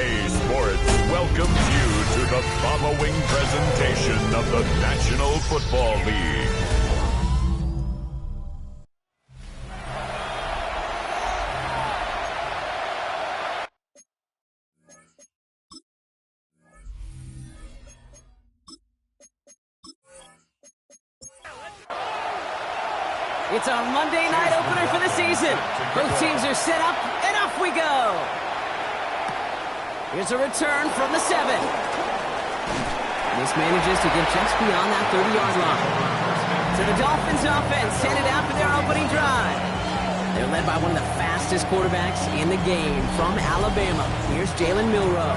2K Sports welcomes you to the following presentation of the National Football League. It's our Monday night opener for the season. Both teams are set up, and off we go. Here's a return from the 7. This manages to get just beyond that 30-yard line. So the Dolphins offense sent it out for their opening drive. They're led by one of the fastest quarterbacks in the game from Alabama. Here's Jalen Milroe.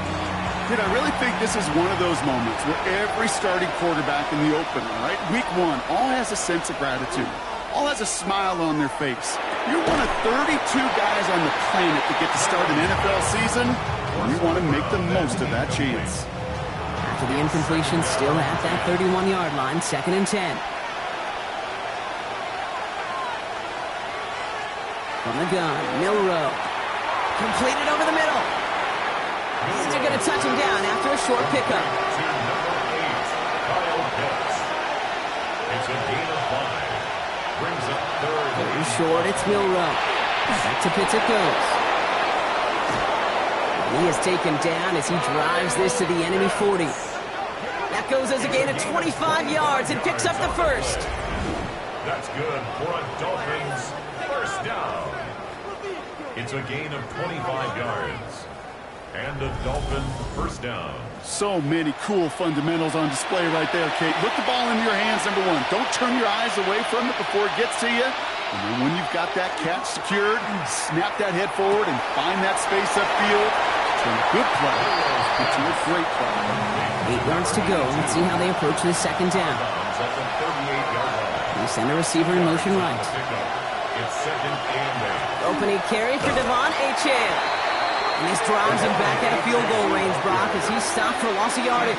Dude, I really think this is one of those moments where every starting quarterback in the opener, right, week 1, all has a sense of gratitude. All has a smile on their face. You're one of 32 guys on the planet that get to start an NFL season, and you want to make the most of that chance. After the incompletion, still at that 31-yard line, 2nd and 10. From the gun, Milroe. Completed over the middle. They're going to touch him down after a short pickup. It's a gain of 5. Brings up 3rd. Very short, it's Milroe. Back to Pitts it goes. He is taken down as he drives this to the enemy 40. That goes as a gain of 25 yards and picks up the 1st. That's good for a Dolphins 1st down. It's a gain of 25 yards. And a Dolphin 1st down. So many cool fundamentals on display right there, Kate. Look the ball into your hands, number 1. Don't turn your eyes away from it before it gets to you. And then when you've got that catch secured, snap that head forward and find that space upfield. Turn a good play into a great play. 8 yards to go. Let's see how they approach this 2nd down. They send a receiver in motion right. It's 2nd and 8. Opening carry for Devon Achane. And this drives him back out of field goal range, Brock, as he's stopped for loss of yardage.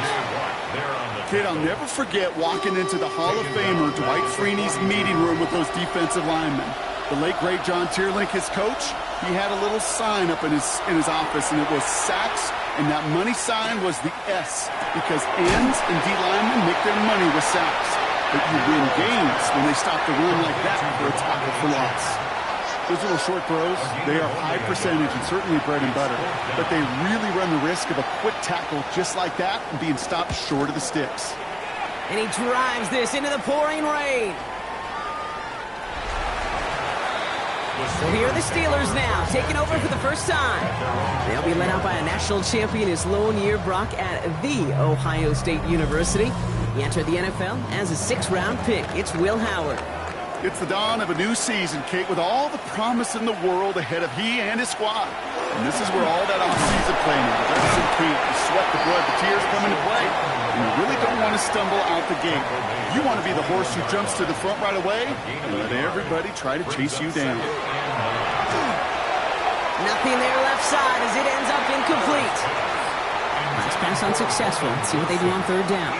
Kid, I'll never forget walking into the Hall of Famer Dwight Freeney's meeting room with those defensive linemen. The late, great John Tierlink, his coach, he had a little sign up in his office, and it was sacks, and that money sign was the S, because ends and D linemen make their money with sacks. But you win games when they stop the run like that for a tackle for loss. Those little short throws, they are high percentage and certainly bread and butter. But they really run the risk of a quick tackle just like that and being stopped short of the sticks. And he drives this into the pouring rain. So here are the Steelers now, taking over for the first time. They'll be led out by a national champion his lone year, Brock, at the Ohio State University. He entered the NFL as a 6th-round pick. It's Will Howard. It's the dawn of a new season, Kate, with all the promise in the world ahead of he and his squad. And this is where all that off-season planning, the reps in camp, the sweat, the blood, the tears come into play. And you really don't want to stumble out the gate. You want to be the horse who jumps to the front right away and let everybody try to chase you down. Nothing there left side as it ends up incomplete. Last pass unsuccessful. Let's see what they do on 3rd down.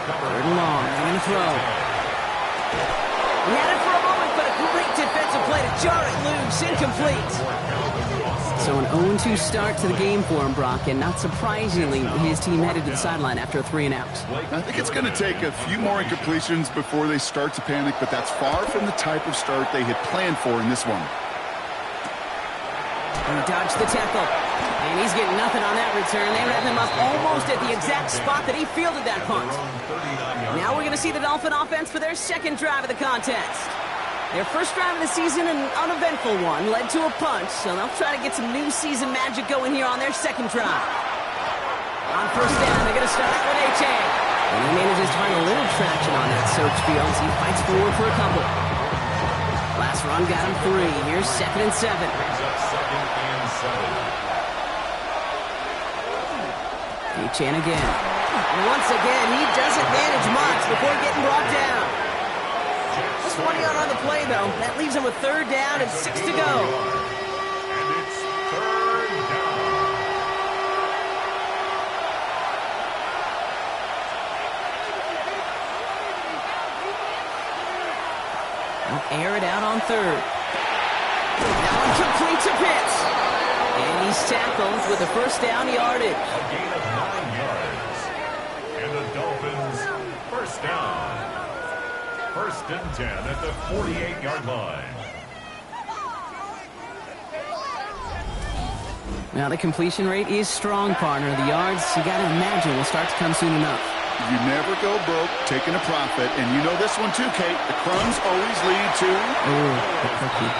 3rd and long. They're going to throw. He had it for a moment, but a great defensive play to jar it loose. Incomplete. So an 0-2 start to the game for him, Brock, and not surprisingly, his team headed to the sideline after a 3 and out. I think it's going to take a few more incompletions before they start to panic, but that's far from the type of start they had planned for in this one. And he dodged the tackle. And he's getting nothing on that return. They wrap him up almost at the exact spot that he fielded that punt. Now we're going to see the Dolphin offense for their 2nd drive of the contest. Their 1st drive of the season, an uneventful one, led to a punt. So they'll try to get some new season magic going here on their 2nd drive. On 1st down, they're going to start with Achane. And he manages to find a little traction on that search field as he fights forward for a couple. Last run got him 3. Here's 2nd and 7. Achane again. And once again, he doesn't manage much before getting brought down. Just 1 yard on the play, though. That leaves him with 3rd down and 6 to go. And it's 3rd down. They'll air it out on 3rd. Now incomplete to Pitts. And he's tackled with a first down yardage. A gain of 9 yards. And the Dolphins, first down. 1st and 10 at the 48-yard line. Now the completion rate is strong, partner. The yards, you got to imagine, will start to come soon enough. You never go broke taking a profit, and you know this one too, Kate. The crumbs always lead to... Oh, the cookie.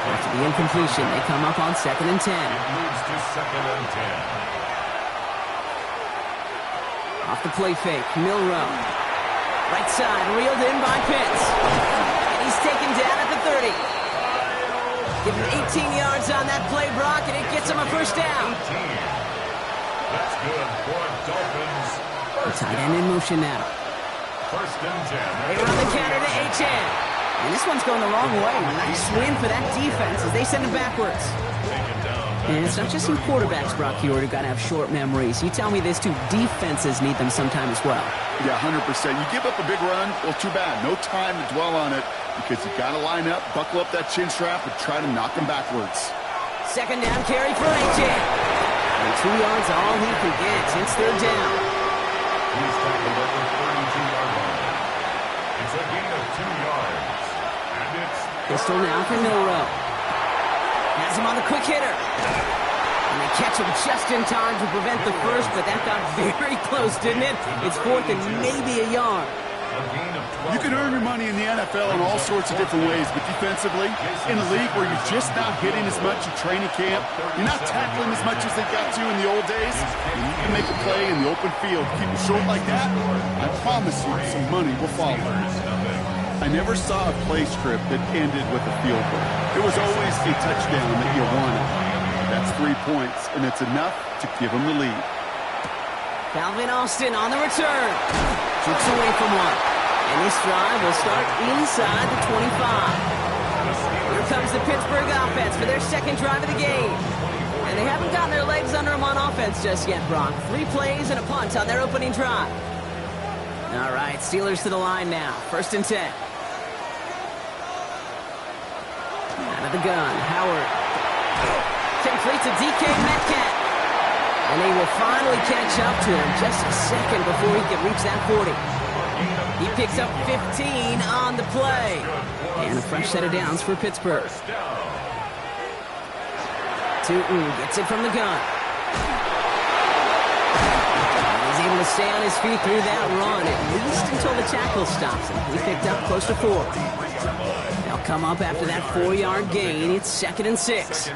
After the incompletion, they come up on 2nd and 10. It moves to 2nd and 10. Off the play fake, Milrow. Right side, reeled in by Pitts. And he's taken down at the 30. Give him 18 yards on that play, Brock, and it gets him a first down. 18. That's good for Dolphins. Tight end in motion now. 1st and 10. They run the counter to H.N. And this one's going the wrong way. Nice win for that defense as they send him backwards. Taken down. And it's not just some quarterbacks, Brock, here who got to have short memories. You tell me this too, defenses need them sometime as well. Yeah, 100%. You give up a big run, well, too bad. No time to dwell on it because you got to line up, buckle up that chin strap, and try to knock him backwards. 2nd down carry for H.N. And 2 yards all he can get. It's 3rd down. He's tackled at the 32-yard line. It's a gain of 2 yards. And it's Pistol now for Milrow. Has him on the quick hitter. And they catch him just in time to prevent the first, but that got very close, didn't it? It's 4th and maybe a yard. a gain of 12. You can earn your money in the NFL in all sorts of different ways, but defensively, in a league where you're just not hitting as much in training camp, you're not tackling as much as they got to in the old days, and you can make a play in the open field. Keep it short like that, I promise you some money will follow. I never saw a play script that ended with a field goal. It was always a touchdown that you wanted. That's 3 points, and it's enough to give them the lead. Calvin Austin on the return. Kicks away from one. And this drive will start inside the 25. Here comes the Pittsburgh offense for their second drive of the game. And they haven't gotten their legs under them on offense just yet, Brock. 3 plays and a punt on their opening drive. All right, Steelers to the line now. 1st and 10. Out of the gun, Howard. Complete to DK Metcalf. And they will finally catch up to him just a second before he can reach that 40. He picks up 15 on the play. And a fresh set of downs for Pittsburgh. Tootin gets it from the gun. And he's able to stay on his feet through that run, at least until the tackle stops him. He picked up close to 4. They'll come up after that 4-yard gain. It's 2nd and 6.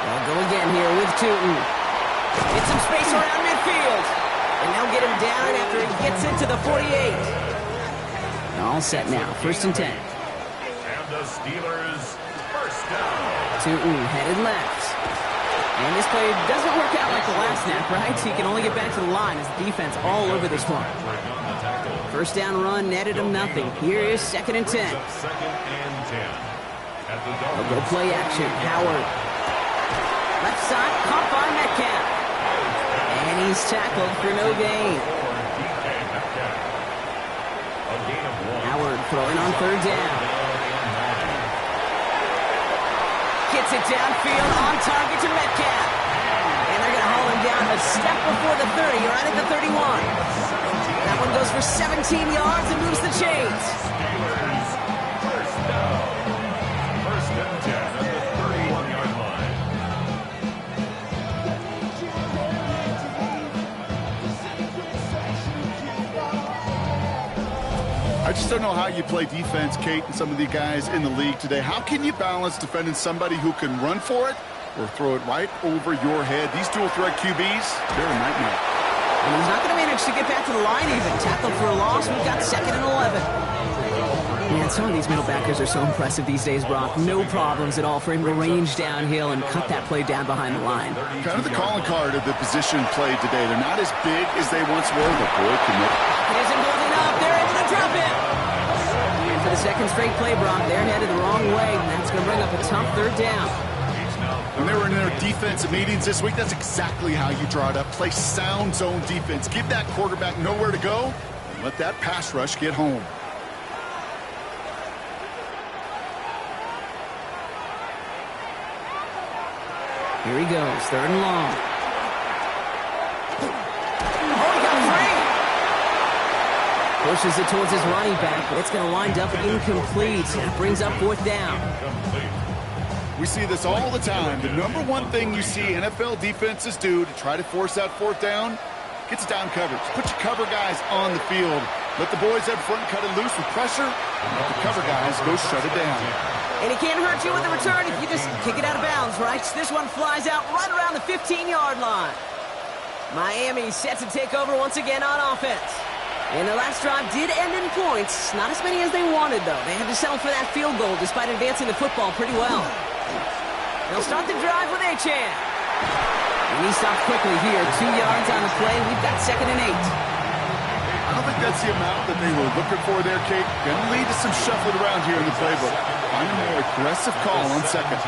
They'll go again here with Tootin. Get some space around midfield. And they'll get him down after he gets into the 48. All set now. 1st and 10. And the Steelers first down. Tootin headed left. And this play doesn't work out like the last snap, right? He can only get back to the line as the defense all over this one. First down run netted him nothing. Here is 2nd and 10. 2nd and 10. They'll go play action. Howard. Left side, caught by Metcalf. And he's tackled for no gain. Howard throwing on 3rd down. Gets it downfield on target to Metcalf. And they're going to haul him down a step before the 30, right at the 31. That one goes for 17 yards and moves the chains. First down. 1st and 10 at the 31-yard line. I just don't know how you play defense, Kate, and some of the guys in the league today. How can you balance defending somebody who can run for it or throw it right over your head? These dual threat QBs, they're a nightmare. And he's not going to manage to get back to the line even. Tackled for a loss. We've got 2nd and 11. Man, some of these middle backers are so impressive these days, Brock. No problems at all for him to range downhill and cut that play down behind the line. Kind of the calling card of the position played today. They're not as big as they once were, but boy, can they... He isn't holding up. They're able to drop him. And for the 2nd straight play, Brock, they're headed the wrong way. And that's going to bring up a tough 3rd down. When they were in their defensive meetings this week, that's exactly how you draw it up. Play sound zone defense. Give that quarterback nowhere to go and let that pass rush get home. Here he goes, 3rd and long. Oh, he got free! Pushes it towards his running back, but it's going to wind up incomplete. That brings up 4th down. We see this all the time. The number one thing you see NFL defenses do to try to force that 4th down, gets down coverage. Put your cover guys on the field. Let the boys up front cut it loose with pressure. Let the cover guys go shut it down. And it can't hurt you with the return if you just kick it out of bounds, right? This one flies out right around the 15-yard line. Miami set to take over once again on offense. And the last drive did end in points. Not as many as they wanted, though. They had to settle for that field goal despite advancing the football pretty well. They'll start the drive with Achan. And he stopped quickly here. 2 yards on the play. We've got 2nd and 8. I don't think that's the amount that they were looking for there, Kate. Going to lead to some shuffling around here in the playbook. Find a more aggressive call on 2nd.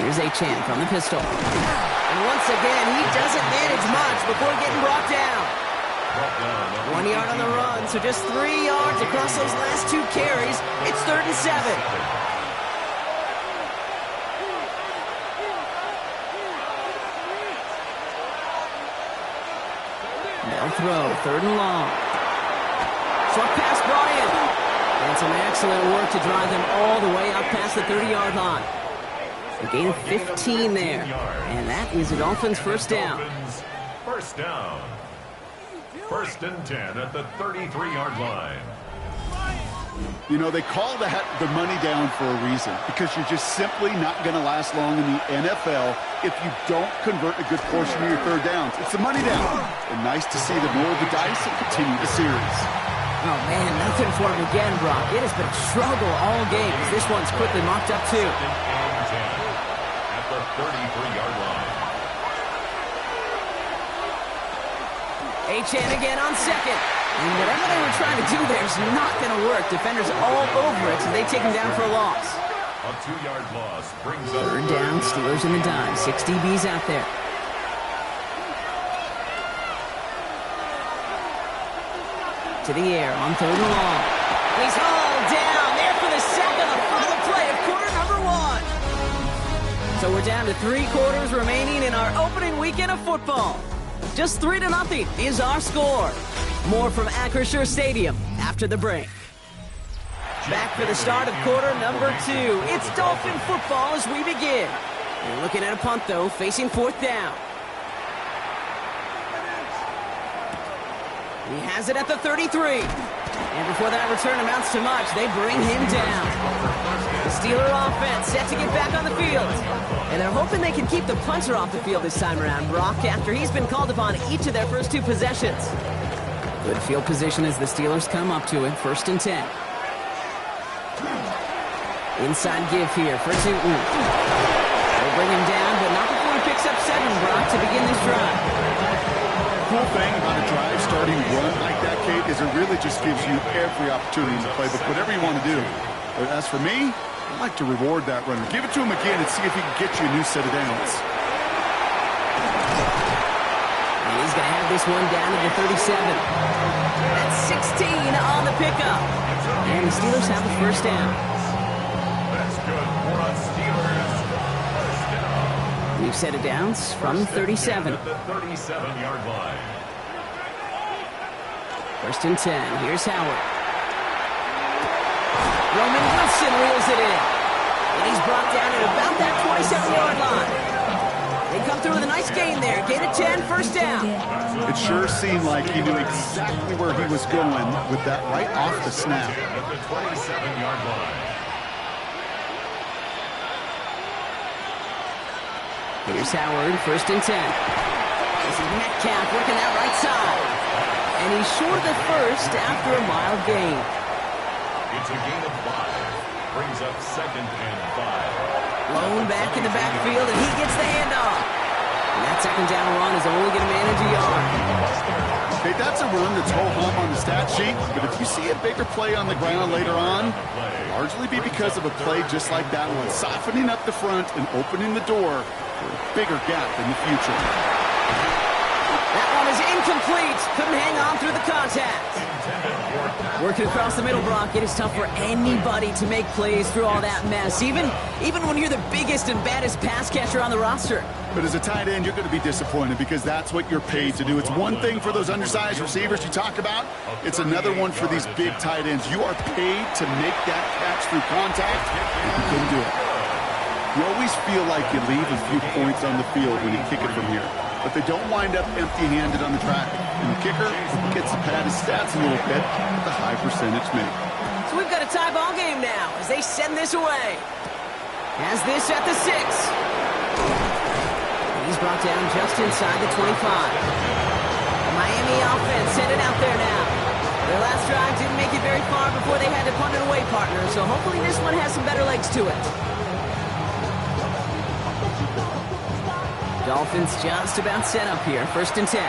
Here's Achan from the pistol. And once again, he doesn't manage much before getting brought down. 1 yard on the run, so just 3 yards across those last 2 carries. It's 3rd and 7. They'll throw, 3rd and long. Short pass brought in. And some excellent work to drive them all the way up past the 30-yard line. A gain of 15 there. And that is the Dolphins' 1st down. 1st down. 1st and 10 at the 33-yard line. You know, they call that the money down for a reason, because you're just simply not going to last long in the NFL if you don't convert a good portion of your 3rd downs. It's the money down. And nice to see them roll the dice and continue the series. Oh, man, nothing for him again, Brock. It has been a struggle all game as this one's quickly mocked up, too. 2nd and 10 at the 33-yard line. Achan again on 2nd. And whatever they were trying to do there is not going to work. Defenders all over it, so they take him down for a loss. A 2-yard loss brings up 3rd down, Steelers in the dime. 6 DBs out there. To the air on 3rd and long. He's hauled down there for the sack on the final play of quarter number 1. So we're down to 3 quarters remaining in our opening weekend of football. Just 3-0 is our score. More from Acrisure Stadium after the break. Back for the start of quarter number 2. It's Dolphin football as we begin. We're looking at a punt, though, facing 4th down. He has it at the 33. And before that return amounts to much, they bring him down. The Steeler offense set to get back on the field. And they're hoping they can keep the punter off the field this time around, Brock, after he's been called upon each of their first 2 possessions. Good field position as the Steelers come up to it. 1st and 10. Inside give here for Newton. They'll bring him down, but not before he picks up 7, Brock, to begin this drive. Cool thing about a drive starting run like that, Kate, is it really just gives you every opportunity in the playbook, whatever you want to do. But as for me, I like to reward that runner. Give it to him again and see if he can get you a new set of downs. And he's going to have this one down to the 37. That's 16 on the pickup. And the Steelers have the 1st down. That's good for us Steelers. 1st down. We've set it downs from 37. At the 37-yard line. 1st and 10. Here's Howard. Roman Wilson reels it in. And he's brought down at about that 27-yard line. They come through with a nice gain there. Gain of 10, 1st down. It sure seemed like he knew exactly where he was going with that right off the snap. At the 27-yard line. Here's Howard, 1st and 10. This is Metcalf working that right side. And he's short of the 1st after a mild gain. It's a gain of 5. Brings up 2nd and 5. Blown back in the backfield, and he gets the handoff. And that 2nd down run is only going to manage a yard. Okay, that's a run that's ho-hum on the stat sheet, but if you see a bigger play on the ground later on, largely be because of a play just like that one, softening up the front and opening the door for a bigger gap in the future. That one is incomplete. Couldn't hang on through the contact. Intended for Working across the middle, Brock. It is tough for anybody to make plays through all that mess, even when you're the biggest and baddest pass catcher on the roster. But as a tight end, you're going to be disappointed because that's what you're paid to do. It's one thing for those undersized receivers you talk about. It's another one for these big tight ends. You are paid to make that catch through contact, and you couldn't do it. You always feel like you leave a few points on the field when you kick it from here, but they don't wind up empty-handed on the track. And the kicker gets to pad his stats a little bit with a high percentage make. So we've got a tie ball game now as they send this away. Has this at the 6. And he's brought down just inside the 25. The Miami offense sent it out there now. Their last drive didn't make it very far before they had to punt it away, partner. So hopefully this one has some better legs to it. Dolphins just about set up here. 1st and 10.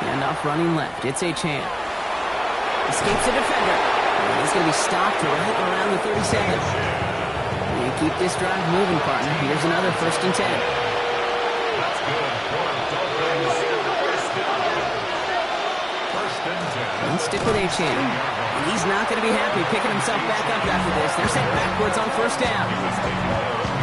Handoff running left. It's Achane. Escapes the defender. And he's going to be stopped right around the 37. And keep this drive moving, partner. Here's another 1st and 10. That's good. First and 10. Let's stick with Achane. And he's not going to be happy picking himself back up after this. They're sent backwards on 1st down.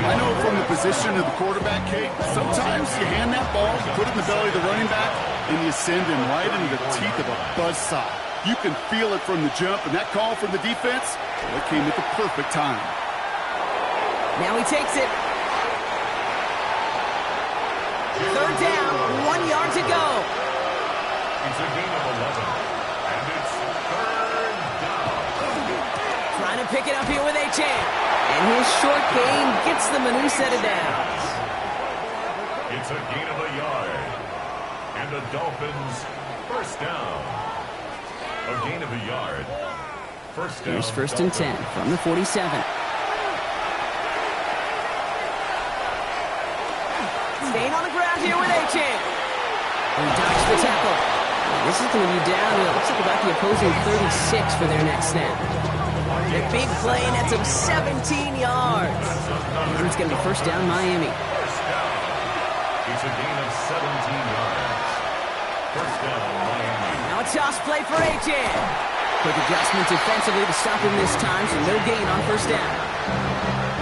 I know from the position of the quarterback, Kate, sometimes you hand that ball, you put it in the belly of the running back, and you send him right into the teeth of a buzzsaw. You can feel it from the jump, and that call from the defense, well, it came at the perfect time. Now he takes it. 3rd down, 1 yard to go. It's a gain of 11, and it's 3rd down. Trying to pick it up here with Achane. And his short gain gets them a new set of downs. It's a gain of a yard. And the Dolphins, 1st down. A gain of a yard. 1st down. Here's 1st and 10 from the 47. Staying on the ground here with Achane. And dodged the tackle. This is going to be down to, it looks like about the opposing 36 for their next snap. A big play, and that's him 17 yards. And it's going to be 1st down, Miami. 1st down. It's a gain of 17 yards. 1st down, Miami. Now a toss play for Achane. Quick adjustment defensively to stop him this time, so no gain on 1st down.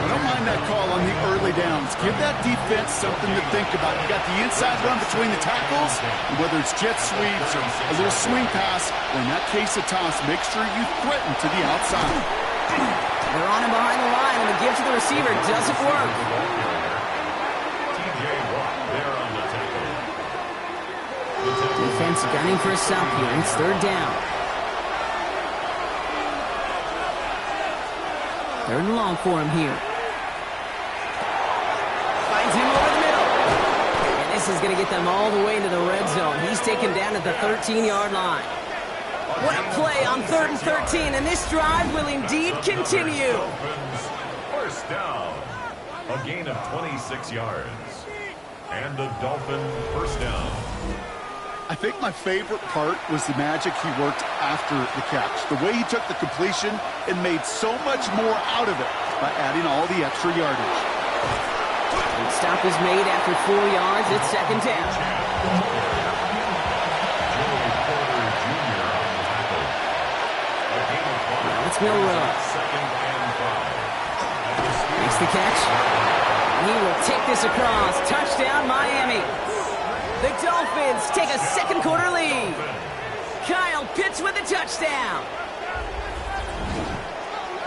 I don't mind that call on the early downs. Give that defense something to think about. You got the inside run between the tackles, and whether it's jet sweeps or a little swing pass, or in that case a toss, make sure you threaten to the outside. They're on him behind the line, and the give to the receiver doesn't work. TJ Watt there on the tackle. Defense gunning for a stop here, and it's 3rd down. 3rd and long for him here. Finds him over the middle. And this is going to get them all the way into the red zone. He's taken down at the 13-yard line. What a play on 3rd and 13, and this drive will indeed continue. 1st down. A gain of 26 yards. And the Dolphin 1st down. I think my favorite part was the magic he worked after the catch. The way he took the completion and made so much more out of it by adding all the extra yardage. And stop is made after 4 yards. It's 2nd down. Now it's Milrow. Makes the catch. He will take this across. Touchdown, Miami. The Dolphins take a 2nd quarter lead. Kyle Pitts with a touchdown.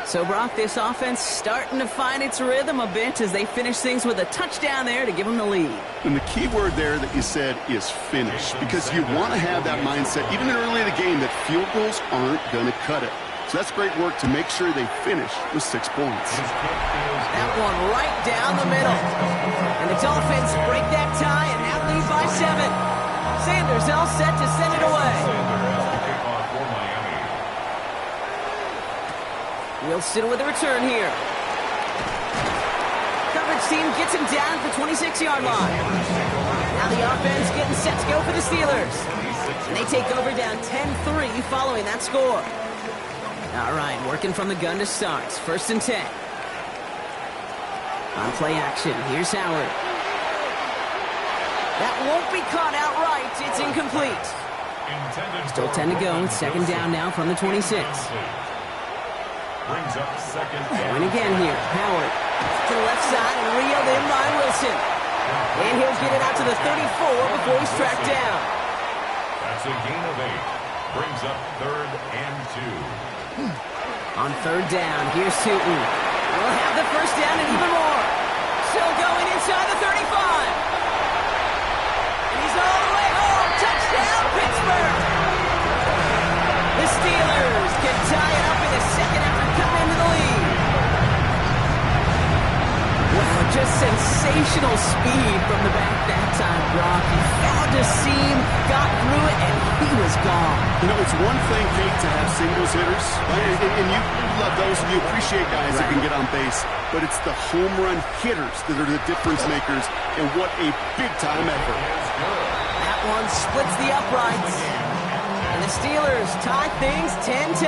So, Brock, this offense starting to find its rhythm a bit as they finish things with a touchdown there to give them the lead. And the key word there that you said is finish, because you want to have that mindset, even early in the game, that field goals aren't going to cut it. So that's great work to make sure they finish with 6 points. That one right down the middle. And the Dolphins break that tie and now lead by 7. Sanders all set to send it away. Wilson with a return here. Coverage team gets him down at the 26-yard line. Now the offense getting set to go for the Steelers. And they take over down 10-3 following that score. All right, working from the gun to start. 1st and 10. On play action, here's Howard. That won't be caught outright. It's incomplete. complete. Still 10 to go. It's second down now from the 26. Brings up second. Going again here. Howard to the left side and reeled in by Wilson. And he'll get it out to the 34 before he's tracked down. That's a gain of 8. Brings up third and 2. On third down, here's Tootin. We'll have the first down and even more. Still going inside the 35. And he's all the way home. Touchdown, Pittsburgh. The Steelers can tie it up in the second after coming into the lead. Wow, just sensational speed from the back that time, Brock. He found a seam, got through it, and he was gone. You know, it's one thing, Kate, to have singles hitters, right? And you love those, and you appreciate guys that can get on base. But it's the home run hitters that are the difference makers, and what a big-time effort. That one splits the uprights. And the Steelers tie things 10-10.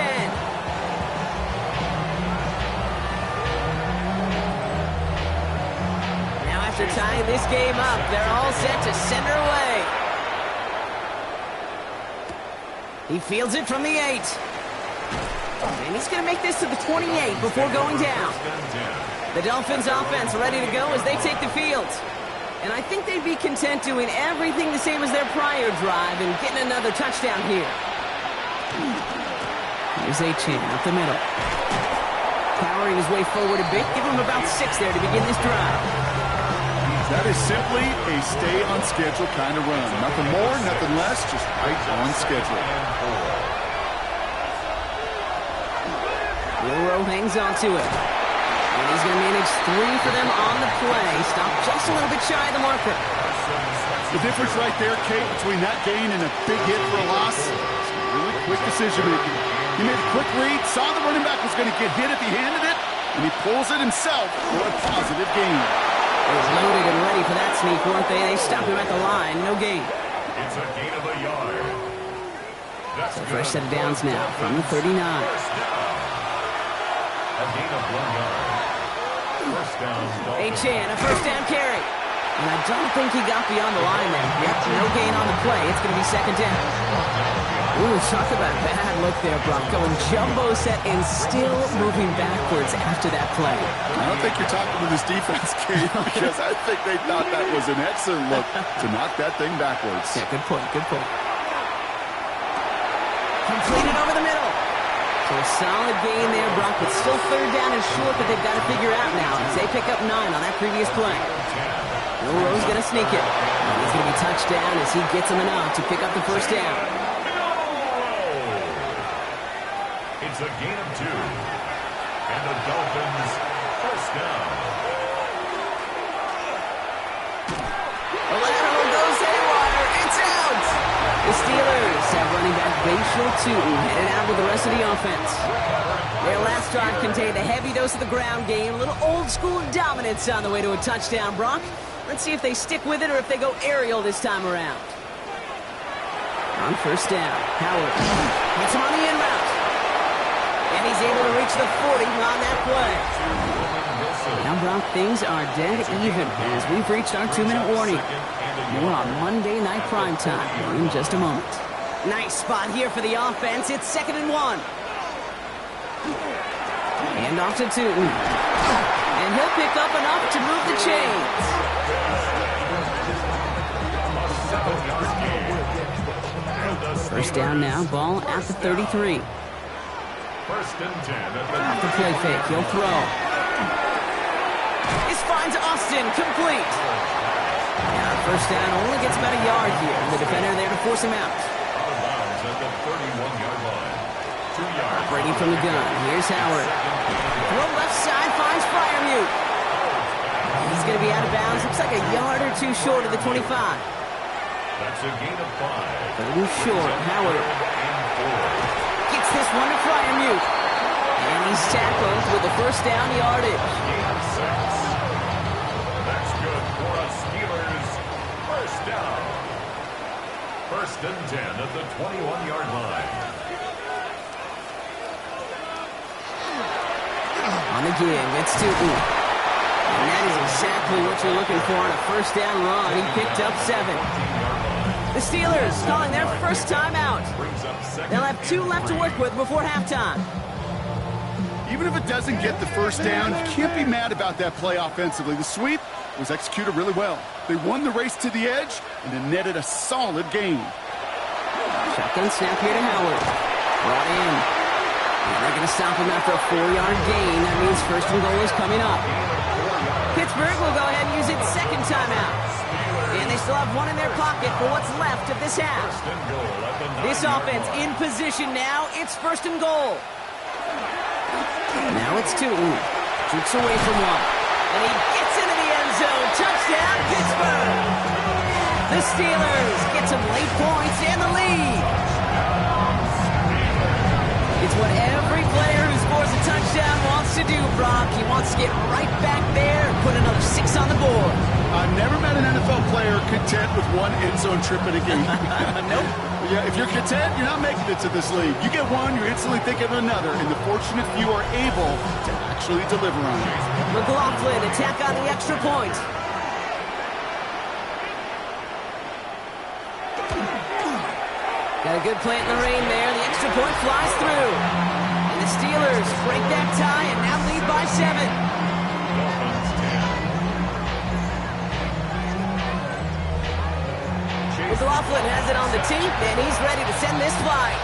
After tying this game up, they're all set to send her away. He fields it from the 8. And he's going to make this to the 28 before going down. The Dolphins offense ready to go as they take the field. And I think they'd be content doing everything the same as their prior drive and getting another touchdown here. Here's A-Chan up the middle. Powering his way forward a bit. Give him about 6 there to begin this drive. That is simply a stay-on-schedule kind of run. Nothing more, nothing less, just right on schedule. Wilrow hangs on to it. And he's going to manage 3 for them on the play. Stop just a little bit shy of the marker. The difference right there, Kate, between that gain and a big hit for a loss, is really quick decision-making. He made a quick read, saw the running back was going to get hit if he handed it, and he pulls it himself for a positive gain. They were loaded and ready for that sneak, weren't they? They stopped him at the line. No gain. It's a gain of a yard. That's a fresh set of downs now from the 39. A gain of 1 yard. First down. A-Chan, a first down carry. And I don't think he got beyond the line there. Yep, no gain on the play. It's going to be second down. Ooh, talk about a bad look there, Brock. Going jumbo set and still moving backwards after that play. I don't think you're talking to this defense, Kate, because I think they thought that was an excellent look to knock that thing backwards. Yeah, good point, good point. Completed over the middle. So a solid gain there, Brock, but still third down and short that they've got to figure out now as they pick up 9 on that previous play. Milroe's going to sneak it. And he's going to be touched down as he gets him enough to pick up the first down. It's a gain of 2. And the Dolphins first down. The lateral goes haywire. It's out. The Steelers have running back Bashal Tootin headed out with the rest of the offense. Their last drive contained a heavy dose of the ground game, a little old-school dominance on the way to a touchdown, Brock. Let's see if they stick with it or if they go aerial this time around. On first down, Howard hits him on the in route. And he's able to reach the 40 on that play. Now, Brock, things are dead even as we've reached our 2-minute warning. More on Monday Night Primetime in just a moment. Nice spot here for the offense. It's 2nd and 1. Hand off to Tootin. And he'll pick up enough to move the chains. First down now, ball at the 33. First and 10. Off the play fake, he'll throw. This finds Austin, complete. Now first down only gets about a yard here. The defender there to force him out. Out of bounds at the 31-yard line. 2 yards. Operating from the gun, here's Howard. Throw left side, finds Freiermuth. He's going to be out of bounds. Looks like a yard or 2 short of the 25. That's a gain of 5. 3rd and short, Howard. Gets this one to Freiermuth. And he's tackled with the first down yardage. Gain of 6. That's good for a Steelers first down. First and 10 at the 21-yard line. On the give, it's Tootin. And that is exactly what you're looking for on a first down run. He picked up 7. The Steelers calling their first timeout. They'll have 2 left to work with before halftime. Even if it doesn't get the first down, you can't be mad about that play offensively. The sweep was executed really well. They won the race to the edge and then netted a solid gain. Shotgun snap here to Howard. Brought in. And they're going to stop him after a 4-yard gain. That means first and goal is coming up. Pittsburgh will go ahead and use its second timeout. And they still have 1 in their pocket for what's left of this half. This offense in position now. It's first and goal. Now it's Tootin. Shoots away from 1. And he gets into the end zone. Touchdown, Pittsburgh. The Steelers get some late points and the lead. It's what every player who scores a touchdown wants to do, Brock. He wants to get right back there and put another 6 on the board. I've never met an NFL player content with 1 end zone trip in a game. Nope. Yeah, if you're content, you're not making it to this league. You get 1, you're instantly thinking of another, and the fortunate few are able to actually deliver on it. McLaughlin attack on the extra point. Got a good plant in the rain there. The extra point flies through. And the Steelers break that tie and now lead by 7. McLaughlin has it on the tee, and he's ready to send this flight.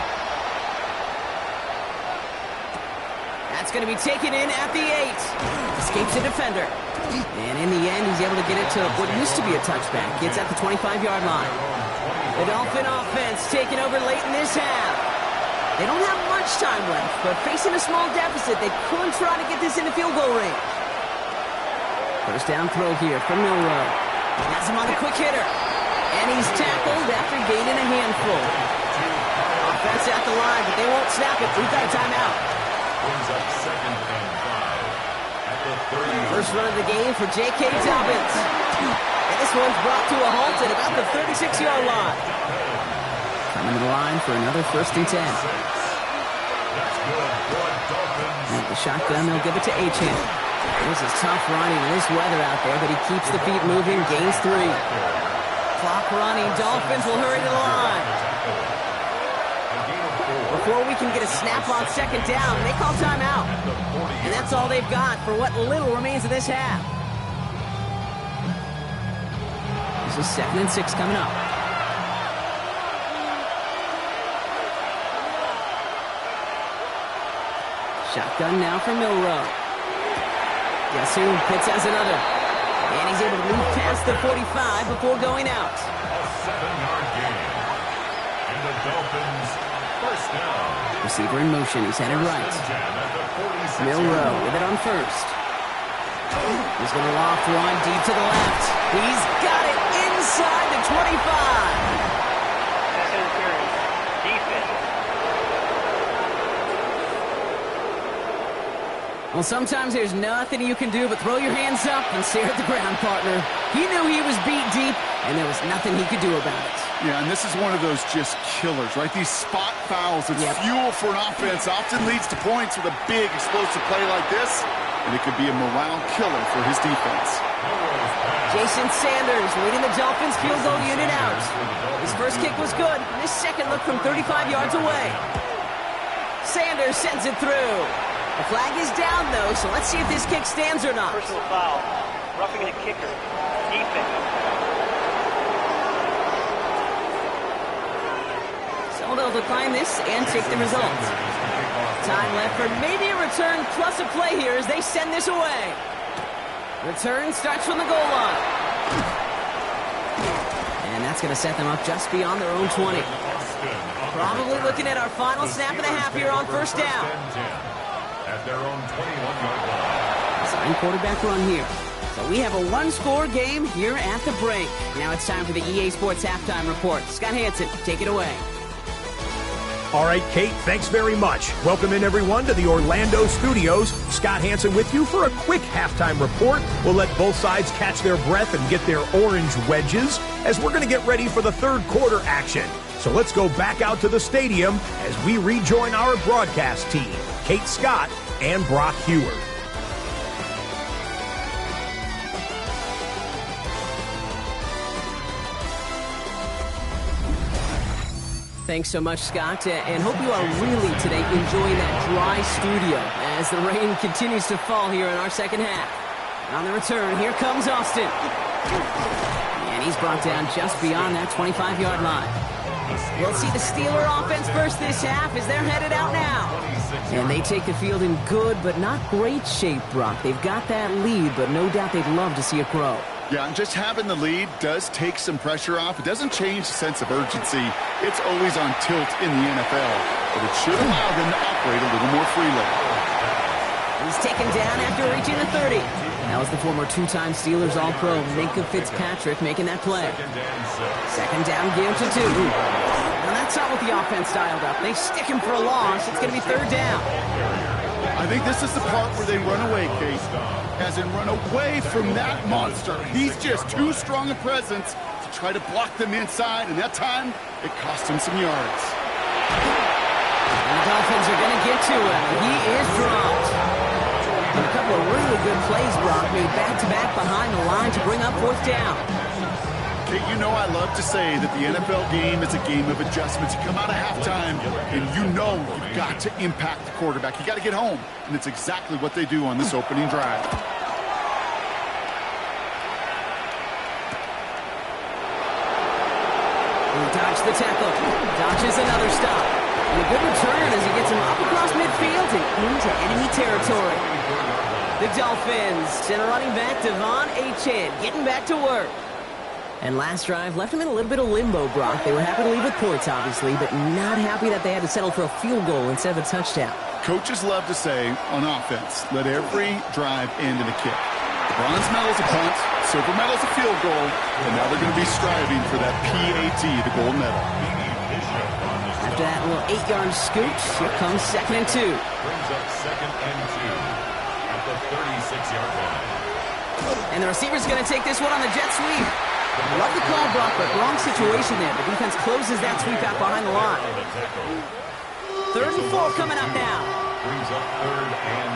That's going to be taken in at the 8. Escapes the defender. And in the end, he's able to get it to what used to be a touchback. It's at the 25-yard line. The Dolphin offense taking over late in this half. They don't have much time left, but facing a small deficit, they could try to get this into field goal range. First down throw here from Milroe. He has him on the quick hitter. And he's tackled after gaining a handful. Offense at the line, but they won't snap it. We've got a timeout. First run of the game for J.K. Dobbins. And this one's brought to a halt at about the 36-yard line. Coming to the line for another first and 10. At the shotgun, they'll give it to Achane. This is tough running in this weather out there, but he keeps the feet moving, gains 3. Clock running, Dolphins will hurry to the line. Before we can get a snap on second down, they call timeout. And that's all they've got for what little remains of this half. This is 2nd and 6 coming up. Shotgun now for Milroe. Guess who? Pitts has another. And he's able to move past the 45 before going out. A 7-yard gain. And the Dolphins first down. Receiver in motion. He's headed right. Milroe with it on first. He's going to loft 1 deep to the left. He's got it inside the 25. Well, sometimes there's nothing you can do but throw your hands up and stare at the ground, partner. He knew he was beat deep, and there was nothing he could do about it. Yeah, and this is one of those just killers, right? These spot fouls, it's fuel for an offense, often leads to points with a big explosive play like this, and it could be a morale killer for his defense. Jason Sanders leading the Dolphins field goal unit out. His first kick was good, and his second looked from 35 yards away. Sanders sends it through. The flag is down, though, so let's see if this kick stands or not. Personal foul. Roughing the kicker. Defense. So they'll decline this and take the result. Time left for maybe a return plus a play here as they send this away. Return starts from the goal line. And that's going to set them up just beyond their own 20. Probably looking at our final snap and a half here on first down. At their own 21-yard line. Sign quarterback run here. So we have a one-score game here at the break. Now it's time for the EA Sports Halftime Report. Scott Hansen, take it away. All right, Kate, thanks very much. Welcome in, everyone, to the Orlando studios. Scott Hansen with you for a quick halftime report. We'll let both sides catch their breath and get their orange wedges as we're going to get ready for the third quarter action. So let's go back out to the stadium as we rejoin our broadcast team, Kate Scott and Brock Heward. Thanks so much, Scott, and hope you are really today enjoying that dry studio as the rain continues to fall here in our second half. On the return, here comes Austin. And he's brought down just beyond that 25-yard line. We'll see the Steeler offense first this half as they're headed out now. And they take the field in good but not great shape, Brock. They've got that lead, but no doubt they'd love to see it grow. Yeah, and just having the lead does take some pressure off. It doesn't change the sense of urgency. It's always on tilt in the NFL, but it should allow them to operate a little more freely. He's taken down after reaching the 30. That was the former two-time Steelers All-Pro Minkah Fitzpatrick making that play. Second down, give to 2. Now that's not what the offense dialed up. They stick him for a loss. It's going to be third down. I think this is the part where they run away, Case. As in run away from that monster. He's just too strong a presence to try to block them inside, and that time, it cost him some yards. And the Dolphins are going to get to him. He is dropped. And a couple of really good plays, Brock, made back-to-back behind the line to bring up fourth down. Kate, you know I love to say that the NFL game is a game of adjustments. You come out of halftime, and you know you've got to impact the quarterback. You got to get home, and it's exactly what they do on this opening drive. He dodged the tackle. Dodges another stop. And a good return as he gets him up across midfield and into enemy territory. The Dolphins send running back Devon Achane getting back to work. And last drive left him in a little bit of limbo, Brock. They were happy to leave with points, obviously, but not happy that they had to settle for a field goal instead of a touchdown. Coaches love to say, on offense, let every drive end in a kick. Bronze medal's a punt, silver medal's a field goal, and now they're going to be striving for that PAT, the gold medal. After that little 8-yard scoot, here comes 2nd and 2. Brings up 2nd and 2 at the 36-yard line. And the receiver's going to take this one on the jet sweep. Love the call, Brock, but wrong situation there. The defense closes that sweep out behind the line. 3rd and 4 coming up now. Brings up 3rd and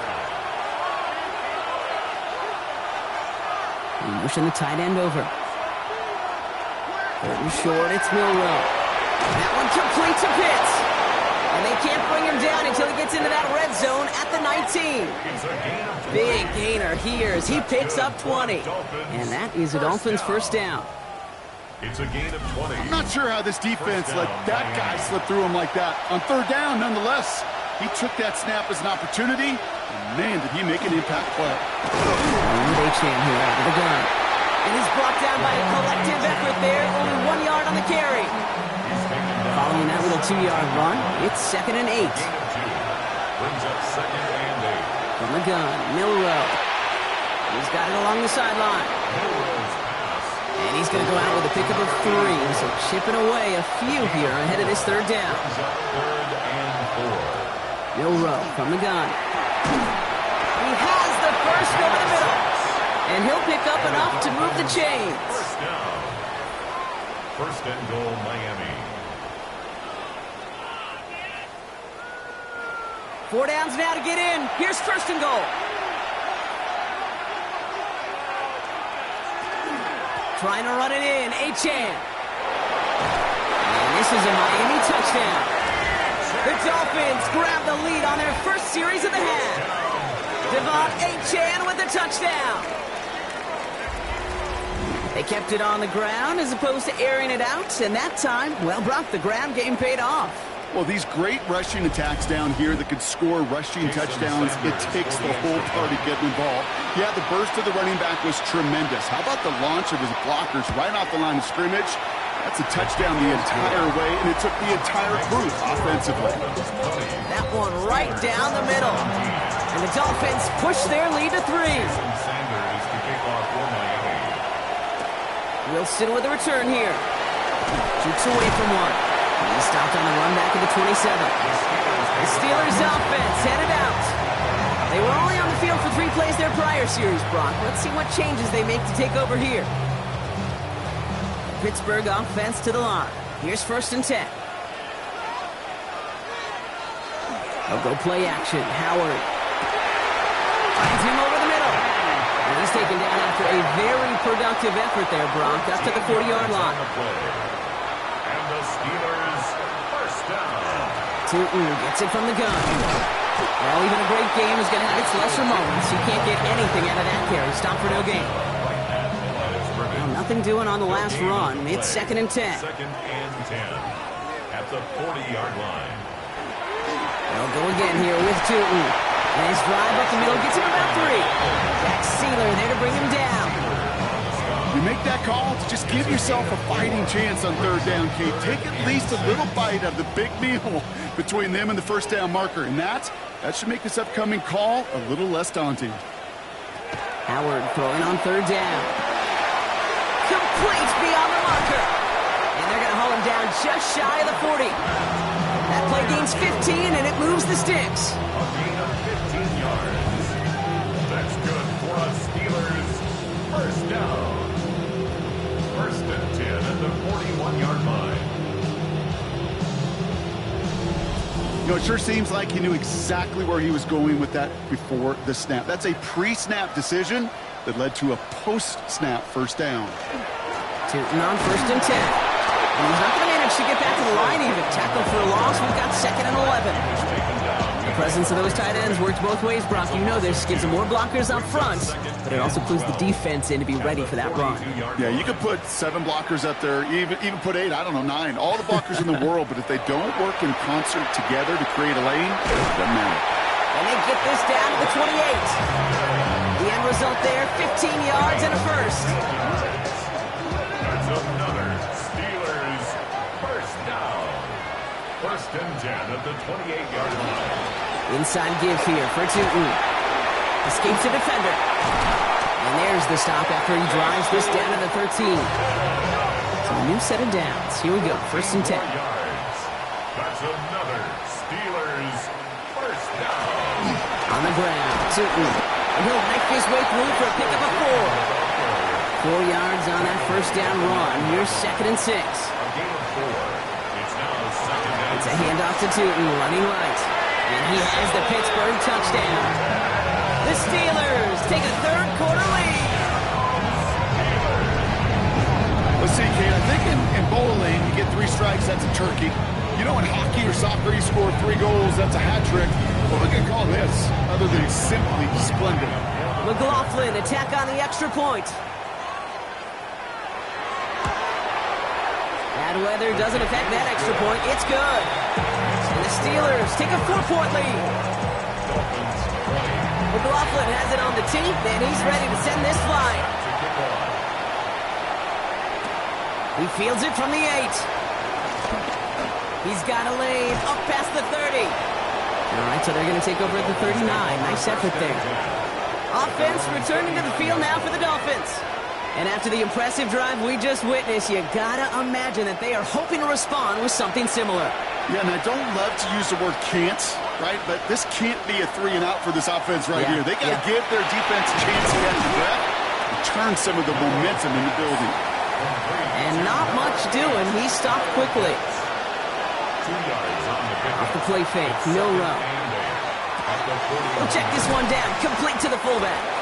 4. Motion the tight end over. 3rd and short, it's Milrow. That one complete to Pitts. And they can't bring him down until he gets into that red zone at the 19. Big gainer here as he picks up 20. And that is a Dolphins first down. It's a gain of 20. I'm not sure how this defense let that guy slip through him like that. On 3rd down, nonetheless, he took that snap as an opportunity, and man, did he make an impact play. Achane here out of the gun. And he's brought down by a collective effort there. Only 1 yard on the carry. Following that little 2-yard run, it's 2nd and 8. Brings up 2nd and 8. From the gun, Milrow. He's got it along the sideline. And he's going to go out with a pickup of 3. So chipping away a few here ahead of this 3rd down. Brings up 3rd and 4. Milrow from the gun. He has the first over the middle. And he'll pick up enough to move the chains. First down. 1st and goal, Miami. 4 downs now to get in. Here's 1st and goal. Trying to run it in. Achane. And this is a Miami touchdown. The Dolphins grab the lead on their first series of the half. Devon Achane with the touchdown. They kept it on the ground as opposed to airing it out. And that time, well, Brock, the ground game paid off. Well, these great rushing attacks down here that could score rushing touchdowns, it takes the whole party getting involved. Yeah, the burst of the running back was tremendous. How about the launch of his blockers right off the line of scrimmage? That's a touchdown the entire way, and it took the entire group offensively. That one right down the middle. And the Dolphins push their lead to 3. Sanders to kick off for Miami. Wilson with a return here. Shoots away from one. He stopped on the run back at the 27. The Steelers offense headed out. They were only on the field for 3 plays their prior series, Brock. Let's see what changes they make to take over here. Pittsburgh offense to the line. Here's 1st and 10. They'll go play action. Howard finds him over the middle. And he's taken down after a very productive effort there, Brock, up to the 40-yard line. And the Steelers Tootin gets it from the gun. Well, even a great game is going to have its lesser moments. You can't get anything out of that carry. Stop for no gain. Well, nothing doing on the last run. It's 2nd and 10. 2nd and 10 at the 40-yard line. They'll go again here with Tootin. Nice drive up the middle. Gets him about 3. Jack Sealer there to bring him down. You make that call to just give yourself a fighting chance on 3rd down, Kate. Take at least a little bite of the big meal between them and the 1st down marker. And that should make this upcoming call a little less daunting. Howard throwing on 3rd down. Complete beyond the marker. And they're going to haul him down just shy of the 40. That play gains 15, and it moves the sticks. A gain of 15 yards. That's good for us Steelers. 1st down. 1st and 10 at the 41-yard line. You know, it sure seems like he knew exactly where he was going with that before the snap. That's a pre-snap decision that led to a post-snap 1st down. Tootin on 1st and 10. And he's not going to manage to get back to the line even. Tackle for a loss. We've got 2nd and 11. The presence of those tight ends works both ways, Brock. You know this. Gives them more blockers up front, but it also clues the defense in to be ready for that run. Yeah, you could put 7 blockers up there, even put 8, I don't know, 9. All the blockers in the world, but if they don't work in concert together to create a lane, it doesn't matter. And they get this down to the 28. The end result there, 15 yards and a 1st. That's another Steelers 1st down. 1st and 10 at the 28-yard line. Inside give here for Tootin. Escapes the defender. And there's the stop after he drives this down to the 13. So a new set of downs. Here we go, 1st and 10. Yards. That's another Steelers 1st down. On the ground, Tootin. And he'll knife his way through for a pickup of 4. 4 yards on that 1st down run. Here's 2nd and 6. A gain of 4. It's now 2nd and It's a handoff to Tootin, running right. And he has the Pittsburgh touchdown. The Steelers take a 3rd quarter lead. Let's see, Kate, I think in bowling, you get 3 strikes, that's a turkey. You know, in hockey or soccer, you score 3 goals, that's a hat trick. What are we going to call this, other than simply splendid? McLaughlin attack on the extra point. Bad weather doesn't affect that extra point. It's good. And the Steelers take a 4-point lead. McLaughlin has it on the tee, and he's ready to send this flying. He fields it from the 8. He's got a lane up past the 30. All right, so they're going to take over at the 39. Nice effort there. Offense returning to the field now for the Dolphins. And after the impressive drive we just witnessed, you gotta imagine that they are hoping to respond with something similar. Yeah, and I don't love to use the word can't, right? But this can't be a 3 and out for this offense right here. They got to give their defense a chance to catch the breath and turn some of the momentum in the building. And not much doing. He stopped quickly. 2 yards on the pick. Off the play fake, no run. We'll check this one down, complete to the fullback.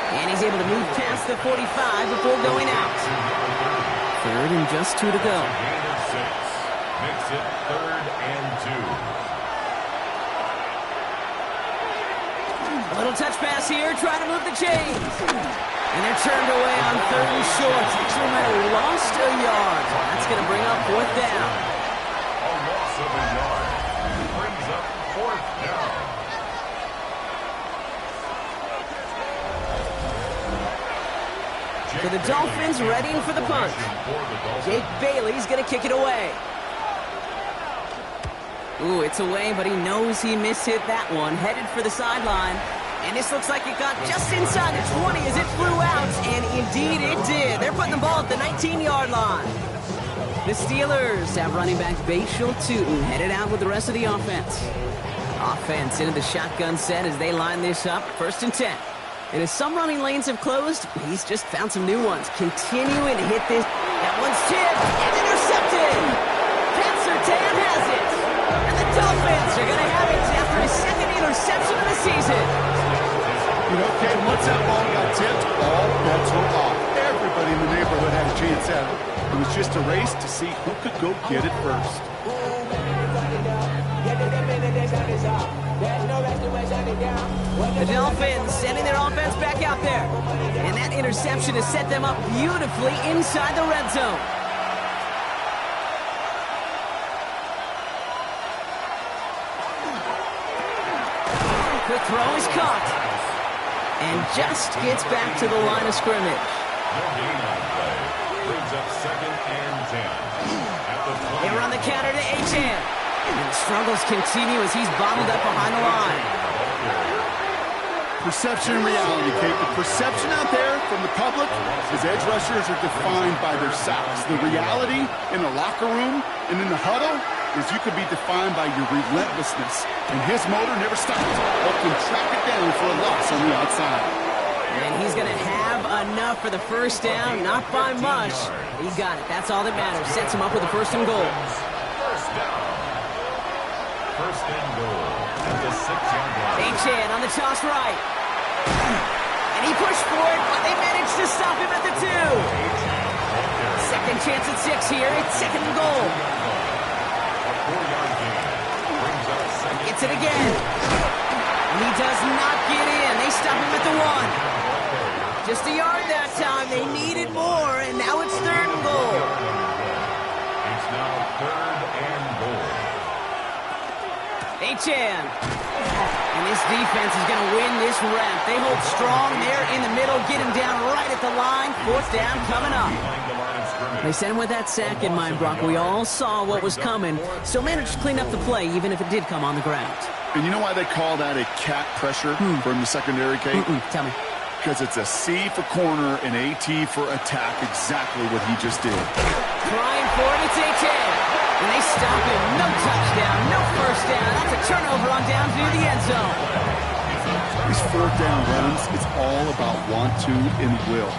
And he's able to move past the 45 before going out. 3rd and just 2 to go. Gain of 6. Makes it 3rd and 2. A little touch pass here, trying to move the chains. And they're turned away on 3rd and short. Actually might have lost a yard. That's going to bring up 4th down. A loss of a yard. Brings up 4th down. For the Dolphins, readying for the punt. Jake Bailey's going to kick it away. Ooh, it's away, but he knows he mishit that one. Headed for the sideline. And this looks like it got just inside the 20 as it flew out. And indeed it did. They're putting the ball at the 19-yard line. The Steelers have running back Bashal Tootin headed out with the rest of the offense. Offense into the shotgun set as they line this up. 1st and 10. And as some running lanes have closed, he's just found some new ones. Continuing to hit this. That one's tipped and intercepted. Pat Surtain has it. And the Dolphins are going to have it after his 2nd interception of the season. You know, Kate, once that ball got tipped, all bets were off. Everybody in the neighborhood had a chance at it. It was just a race to see who could go get it first. The Dolphins sending their offense back out there. And that interception has set them up beautifully inside the red zone. Quick throw is caught. And just gets back to the line of scrimmage. No gain on play. Brings up 2nd and 10. At the 20. They run the counter to H.M. And the struggles continue as he's bottled up behind the line. Perception and reality, Kate. The perception out there from the public is edge rushers are defined by their sacks. The reality in the locker room and in the huddle is you could be defined by your relentlessness. And his motor never stops. Help him track it down for a loss on the outside. And he's going to have enough for the first down, not by much. He got it. That's all that matters. Sets him up with a 1st and goal. First down. 1st and goal at the 6-yard line. H.N. on the toss right. And he pushed for it, but they managed to stop him at the 2. Second chance at 6 here. It's 2nd and goal. A 4-yard gain. Brings up 2nd. Gets it again. And he does not get in. They stop him at the 1. Just a yard that time. They needed more, and now it's 3rd and goal. It's now 3rd and goal. H.N. And this defense is going to win this rep. They hold strong there in the middle, get him down right at the line. 4th down coming up. They sent him with that sack in mind, Brock. We all saw what was coming. Still managed to clean up the play, even if it did come on the ground. And you know why they call that a cat pressure from the secondary, Kate? Tell me. Because it's a C for corner and AT for attack, exactly what he just did. Trying for it, it's H.N. And they stop him. No touchdown, no first down. That's a turnover on down to the end zone. These 4th down runs, it's all about want to and will.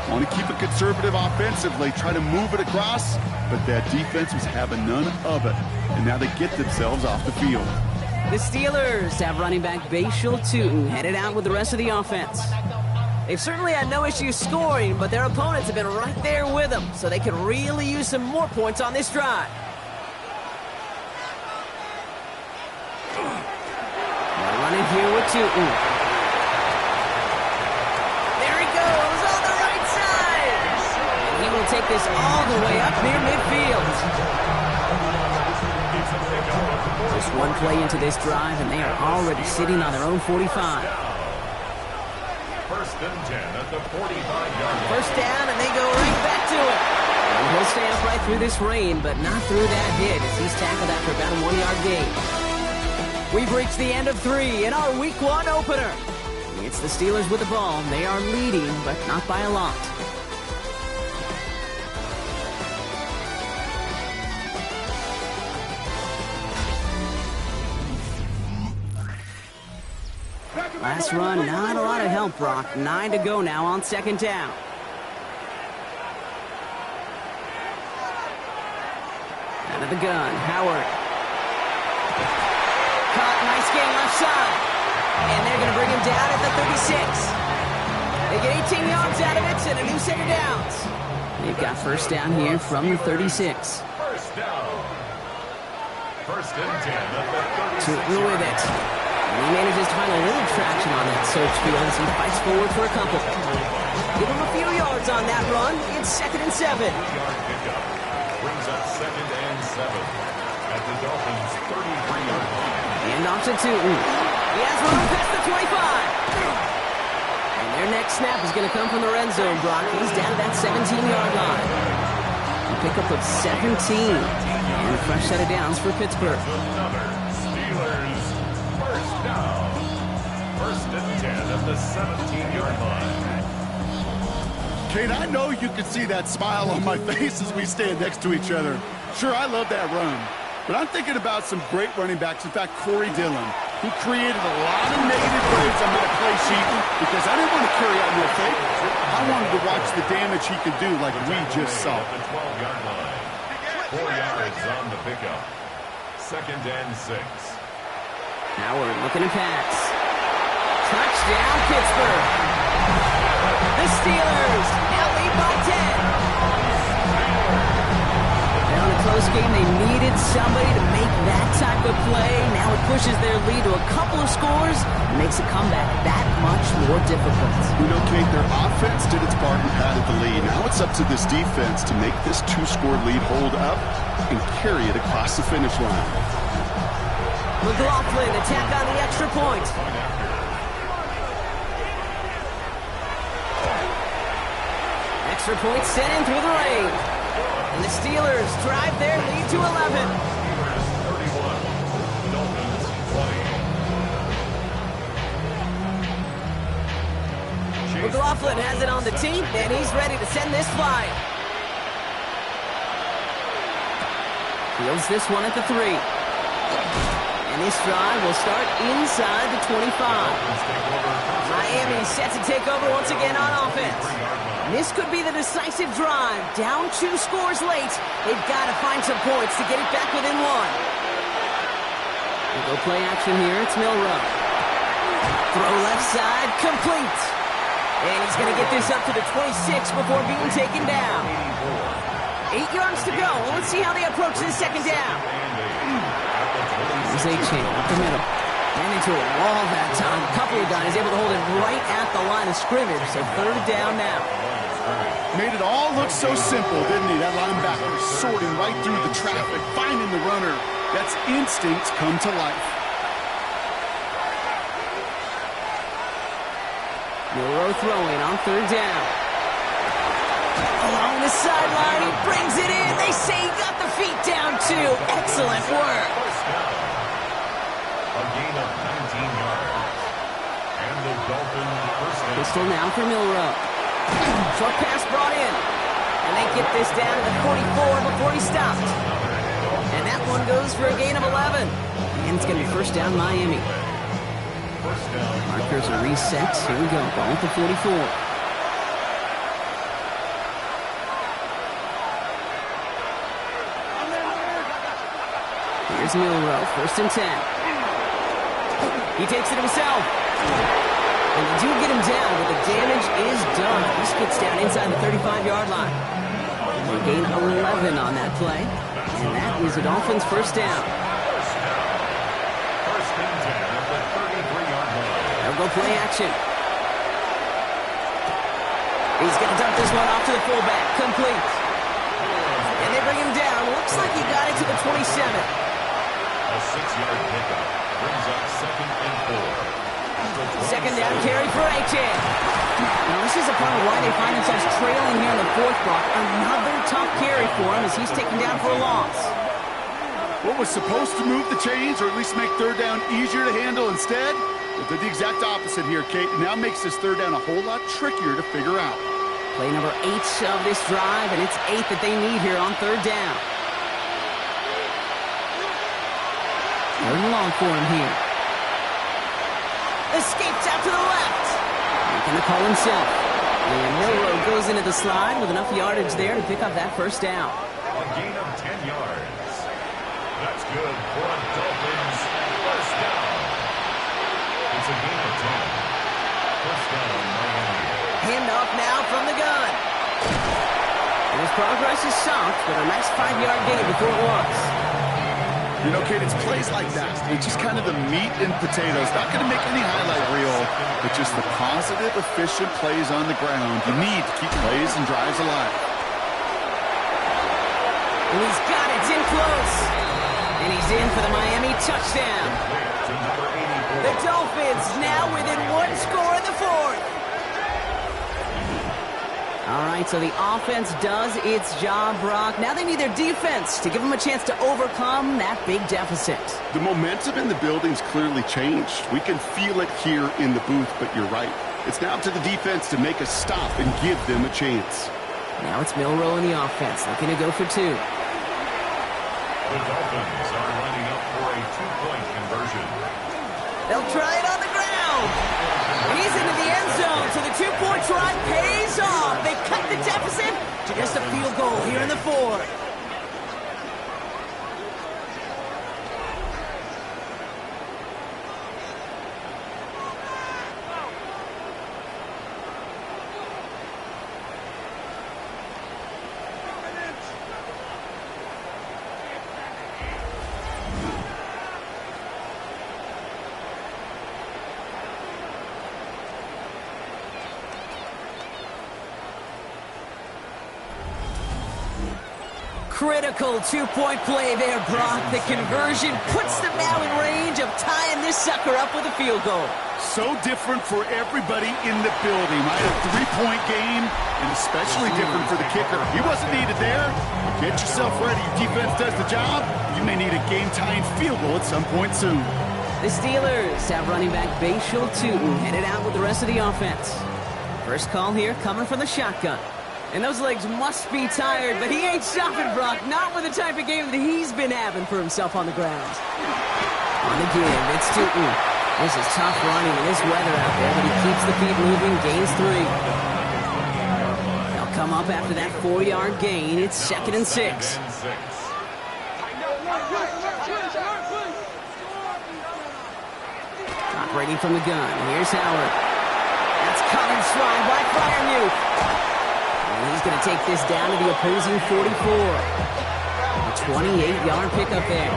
Want to keep it conservative offensively, try to move it across, but that defense was having none of it. And now they get themselves off the field. The Steelers have running back Bashal Tootin headed out with the rest of the offense. They've certainly had no issues scoring, but their opponents have been right there with them, so they could really use some more points on this drive. They're running here with Tootin. There he goes on the right side. And he will take this all the way up near midfield. Just one play into this drive, and they are already sitting on their own 45. 1st and 10 at the 45-yard line. First down, and they go right back to it. And he'll stay upright through this rain, but not through that hit as he's tackled after about a 1-yard gain. We've reached the end of 3 in our Week 1 opener. It's the Steelers with the ball. They are leading, but not by a lot. Last run, not a lot of help, Brock. 9 to go now on 2nd down. Out of the gun, Howard. Caught, nice game left side. And they're going to bring him down at the 36. They get 18 yards out of it and a new set of downs. They've got first down here from the 36. First down. 1st and 10 at the 36. Tootin with it. And he manages to find a little traction on that search field as he fights forward for a couple. Give him a few yards on that run. It's 2nd and 7. Yard pickup. Brings up 2nd and 7 at the Dolphins' 33-yard line. And off to Tootin. He has room past the 25. And their next snap is going to come from the red zone, Brock. He's down to that 17-yard line. A pickup of 17. And a fresh set of downs for Pittsburgh. Another Steelers first down. 1st and 10 at the 17-yard line. Kate, I know you can see that smile on my face as we stand next to each other. Sure, I love that run. But I'm thinking about some great running backs. In fact, Corey Dillon, who created a lot of negative plays on my play sheet because I didn't want to carry out no fake. I wanted to watch the damage he could do like we just saw. At the 12-yard line. 4 yards on the pickup. 2nd and 6. Howard looking to pass. Touchdown, Pittsburgh. The Steelers now lead by 10. They're on a close game. They needed somebody to make that type of play. Now it pushes their lead to a couple of scores and makes a comeback that much more difficult. You know, Kate, their offense did its part and padded the lead. Now it's up to this defense to make this 2-score lead hold up and carry it across the finish line. McLaughlin attack on the extra point. Extra point sent in through the rain. And the Steelers drive their lead to 11. McLaughlin has it on the tee, and he's ready to send this flying. Fields this one at the 3. And this drive will start inside the 25. Miami set to take over once again on offense. This could be the decisive drive. Down 2 scores late. They've got to find some points to get it back within 1. We'll go play action here. It's Milrow. Throw left side, complete. And he's going to get this up to the 26 before being taken down. 8 yards to go. Well, let's see how they approach this second down. Here's A-Chain up the middle. Ran into a wall that time. A couple of guys able to hold it right at the line of scrimmage. So 3rd down now. Made it all look so simple, didn't he? That linebacker sorting right through the traffic, finding the runner. That's instincts come to life. Milrow throwing on 3rd down. Along the sideline, he brings it in. They say he got the feet down too. Excellent work. A gain of 19 yards. And the Dolphins first down. Pistol now for Milrow. Short pass brought in. And they get this down to the 44 before he stopped. And that one goes for a gain of 11. And it's going to be first down Miami. Markers are reset. Here we go. Ball at the 44. Here's Milrow. 1st and 10. He takes it himself. And they do get him down, but the damage is done. This gets down inside the 35-yard line. They gain 11 on that play. And that is the Dolphins' first down. First and 10 at the 33-yard line. They'll go play action. He's going to dump this one off to the fullback. Complete. And they bring him down. Looks like he got it to the 27. A 6-yard pickup brings up 2nd and 4. Second down carry for A-Chain. Now this is a part of why they find themselves trailing here in the 4th block. Another tough carry for him as he's taken down for a loss. What was supposed to move the chains or at least make 3rd down easier to handle instead? It did the exact opposite here, Kate. It now makes this 3rd down a whole lot trickier to figure out. Play number 8 of this drive, and it's 8 that they need here on 3rd down. 3rd and long for him here. Escapes out to the left. Making the call himself. And Milrow goes into the slide with enough yardage there to pick up that first down. A gain of 10 yards. That's good for a Dolphins first down. It's a gain of 10. First down, Miami. Handoff now from the gun. And his progress is soft, but a nice 5-yard gain before it was. You know, Kate, it's plays like that. It's just kind of the meat and potatoes. Not going to make any highlight reel, but just the positive, efficient plays on the ground. You need to keep plays and drives alive. And he's got it in close. And he's in for the Miami touchdown. The Dolphins now within 1 score in the 4th. All right, so the offense does its job, Brock. Now they need their defense to give them a chance to overcome that big deficit. The momentum in the building's clearly changed. We can feel it here in the booth, but you're right. It's now up to the defense to make a stop and give them a chance. Now it's Milrow in the offense, looking to go for 2. The Dolphins are lining up for a 2-point conversion. They'll try it on the ground. And he's into the end zone, so the 2-point try pays off. They cut the deficit to just a field goal here in the 4th. Critical two-point play there, Brock. The conversion puts them now in range of tying this sucker up with a field goal. So different for everybody in the building, right? A three-point game, and especially different for the kicker. He wasn't needed there. Get yourself ready. Your defense does the job. You may need a game-tying field goal at some point soon. The Steelers have running back Bashal Tootin headed out with the rest of the offense. First call here coming from the shotgun. And those legs must be tired, but he ain't stopping, Brock. Not with the type of game that he's been having for himself on the ground. On the give, it's Tootin. This is tough running in this weather out there, but he keeps the feet moving, gains 3. They'll come up after that 4-yard gain. It's 2nd and 6. Operating from the gun. Here's Howard. That's coming strong by Freiermuth. And he's going to take this down to the opposing 44. A 28-yard pickup there.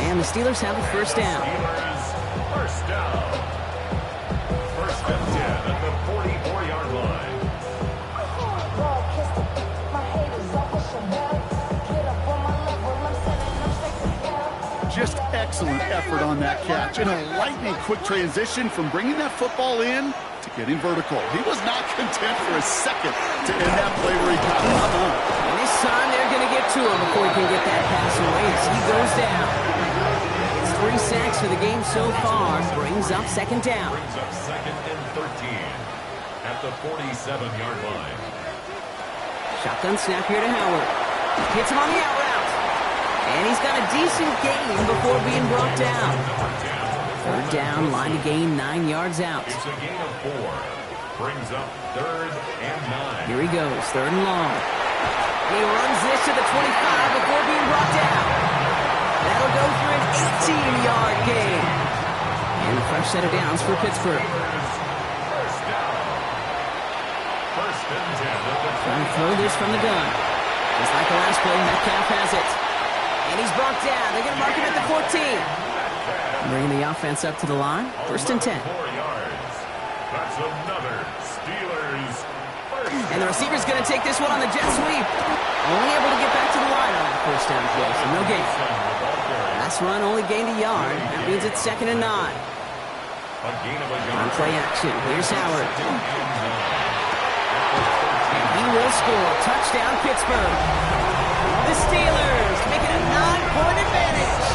And the Steelers have a first down. First down. First and 10 at the 44-yard line. Just excellent effort on that catch. And a lightning quick transition from bringing that football in to getting vertical. He was not content for a second to end that play where he got it. And this time they're going to get to him before he can get that pass away as he goes down. It's 3 sacks for the game so far. Brings up 2nd down. Brings up 2nd and 13 at the 47-yard line. Shotgun snap here to Howard. Hits him on the out route. And he's got a decent gain before being brought down. 3rd down, line to gain 9 yards out. It's a gain of 4. Brings up 3rd and 9. Here he goes, 3rd and long. And he runs this to the 25 before being brought down. That'll go for an 18-yard gain. And a fresh set of downs for Pittsburgh. First down. First and 10 at the Trying to throw this from the gun. Just like the last play, Metcalf has it. And he's brought down. They're going to mark him at the 14. Bringing the offense up to the line. 1st and 10. 4 yards. That's another Steelers first. And the receiver's going to take this one on the jet sweep. Only able to get back to the line on that first down play, so no gain. Last run only gained a yard. That means it's 2nd and 9. A gain of a yard. On play action. Here's Howard. And he will score. Touchdown, Pittsburgh. The Steelers making a 9-point advantage.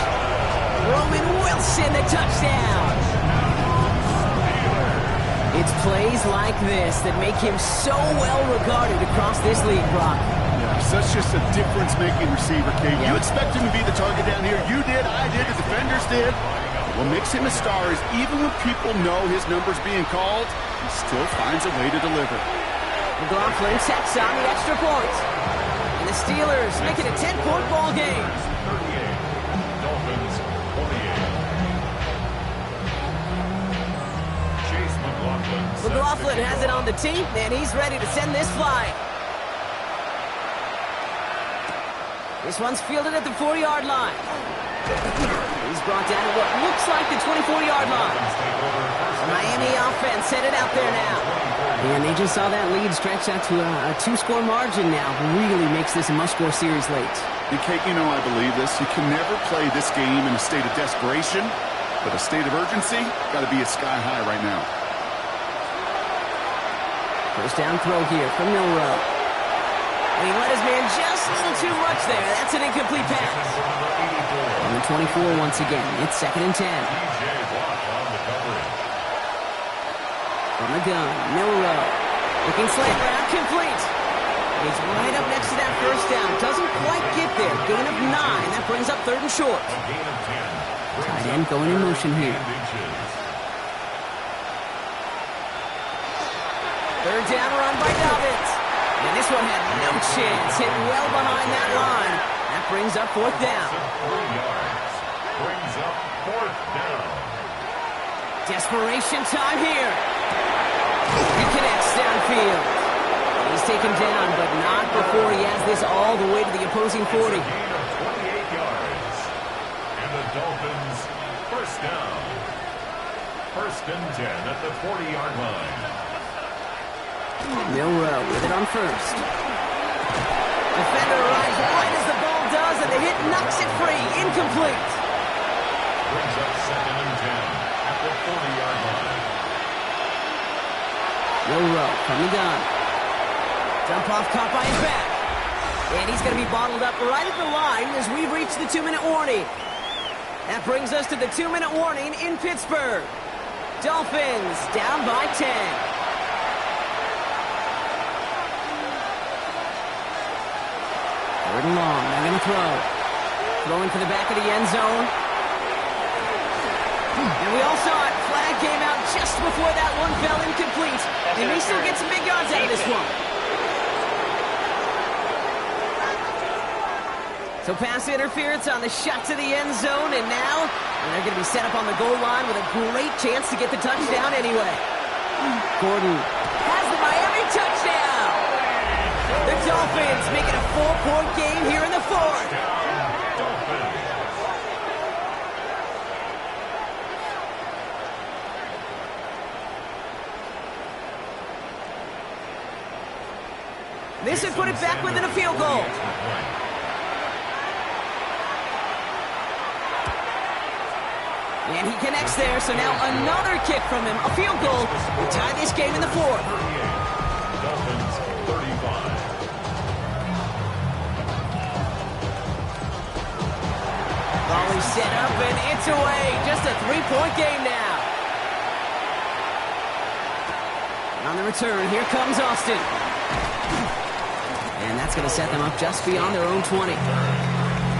Roman Wilson, the touchdown. It's plays like this that make him so well regarded across this league, Brock. Yeah, such just a difference-making receiver, Kate. You expect him to be the target down here. You did, I did, the defenders did. What makes him a star is even when people know his number's being called, he still finds a way to deliver. McLaughlin sets on the extra point. And the Steelers make it a 10-point ball game. 38. Dolphins 48. Chase McLaughlin. McLaughlin has it on the team, and he's ready to send this flying. This one's fielded at the 4-yard line. He's brought down at what looks like the 24-yard line. The Miami offense headed out there now. And they just saw that lead stretch out to a 2-score margin now. Really makes this a must-score series late. And Kate, you know I believe this. You can never play this game in a state of desperation, but a state of urgency got to be at sky high right now. First down throw here from Milrow. And he let his man just a little too much there. That's an incomplete pass. On the 24 once again. It's 2nd and 10. From the gun, Milrow. Looking slant route, complete. He's right up next to that first down. Doesn't quite get there. Gain of 9. That brings up 3rd and short. Tight end going in motion here. 3rd down run by Dobbins. And this one had no chance. Hit well behind that line. That brings up 4th down. 3 yards. Brings up 4th down. Desperation time here. He connects downfield. He's taken down, but not before he has this all the way to the opposing 40. Gain of 28 yards. And the Dolphins first down. 1st and 10 at the 40-yard line. Milrow with it on first. Defender arrives right as the ball and the hit knocks it free. Incomplete. Brings up 2nd and 10 at the 40-yard line. Rowe from the gun. Dump off caught by his back. And he's going to be bottled up right at the line as we've reached the 2-minute warning. That brings us to the 2-minute warning in Pittsburgh. Dolphins down by 10. Third and long. They're going to throw. Throwing for the back of the end zone. And we all saw it. Flag came out just before that one fell incomplete. And he still gets some big yards out of this one. So pass interference on the shot to the end zone, and now they're going to be set up on the goal line with a great chance to get the touchdown anyway. Gordon has the Miami touchdown. The Dolphins make it a 4-point game here in the fourth. This would put it back within a field goal. And he connects there, so now another kick from him. A field goal to tie this game in the fourth. Dolphins 35. Volley set up, and it's away. Just a 3-point game now. And on the return, here comes Austin. And that's going to set them up just beyond their own 20.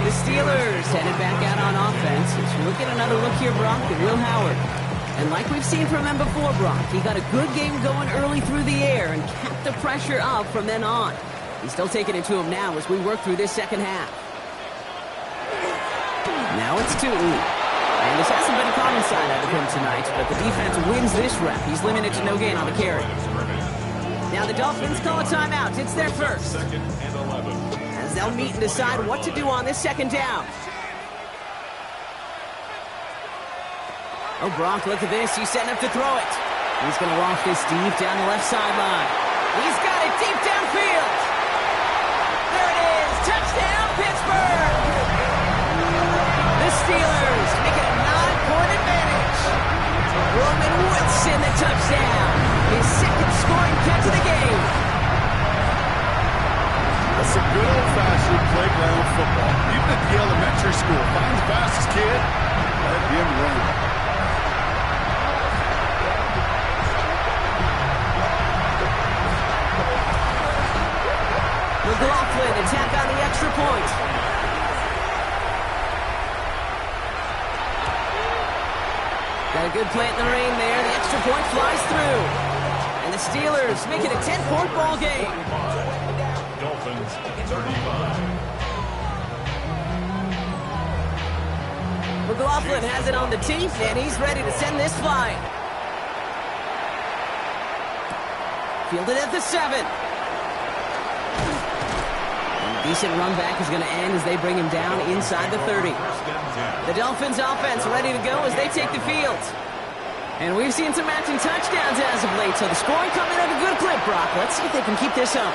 The Steelers headed back out on offense. We'll get another look here, Brock, at Will Howard. And like we've seen from him before, Brock, he got a good game going early through the air and kept the pressure up from then on. He's still taking it to him now as we work through this second half. Now it's Tootin. And this hasn't been a common side out of him tonight, but the defense wins this rep. He's limited to no gain on the carry. Now the Dolphins call a timeout. It's their first. 2nd and 11. As they'll meet and decide what to do on this second down. Oh, Gronk, look at this. He's setting up to throw it. He's going to loft this deep down the left sideline. He's got it deep downfield. There it is. Touchdown, Pittsburgh. The Steelers make it a 9-point advantage. Roman Wilson, the touchdown. His second scoring catch of the game. That's a good old-fashioned playground football. Even at the elementary school, find the fastest kid, let him run. McLaughlin attack on the extra point. Got a good play in the rain there. The extra point flies through. And the Steelers make it a 10-point ball game. Dolphins 35. McLaughlin has it on the tee, and he's ready to send this flying. Fielded at the 7. Decent run back is going to end as they bring him down inside the 30. The Dolphins offense ready to go as they take the field. And we've seen some matching touchdowns as of late, so the scoring coming at a good clip, Brock. Let's see if they can keep this up.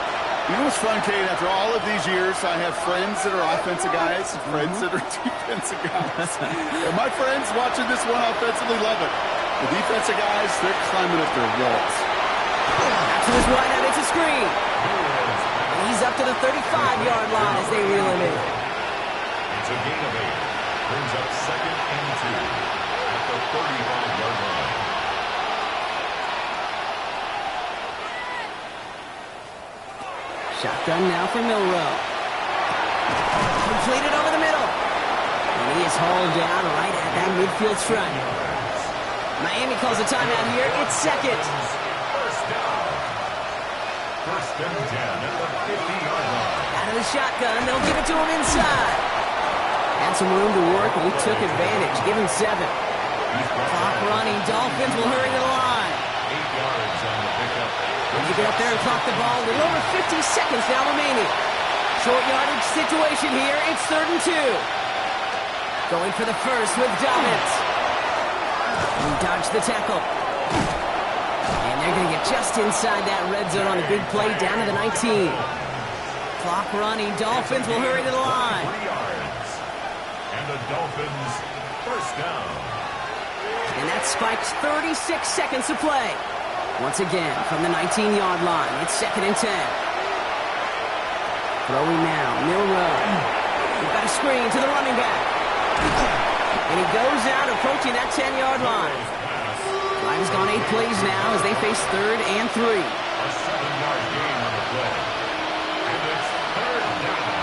You know what's fun, Kate? After all of these years, I have friends that are offensive guys and friends that are defensive guys. And my friends watching this one offensively love it. The defensive guys, they're climbing up their walls. Back to his wide out, it's a screen. He's up to the 35-yard line as they reel him in. It's a gain of 8. Brings up 2nd and 2 at the 35-yard line. Shotgun now for Milroe. Completed over the middle. And he is hauled down right at that midfield stripe. Miami calls a timeout here. It's second. First down. 1st and 10 at the 50-yard line. Out of the shotgun, they'll give it to him inside. Had some room to work, and he took advantage. Give him 7. Clock running. Dolphins will hurry to the line. 8 yards on the pickup. When you get up there and clock the ball, a little over 50 seconds now remaining. Short yardage situation here. It's 3rd and 2. Going for the first with Dobbins. He dodged the tackle. And they're going to get just inside that red zone on the big play down to the 19. Clock running. Dolphins will hurry to the line. 3 yards. the Dolphins, first down. And that spikes 36 seconds to play. Once again, from the 19-yard line, it's 2nd and 10. Throwing now, Milrow. We've got a screen to the running back. And he goes out approaching that 10-yard line. Drive has gone 8 plays now as they face 3rd and 3. A 7-yard gain on the play. And it's 3rd down.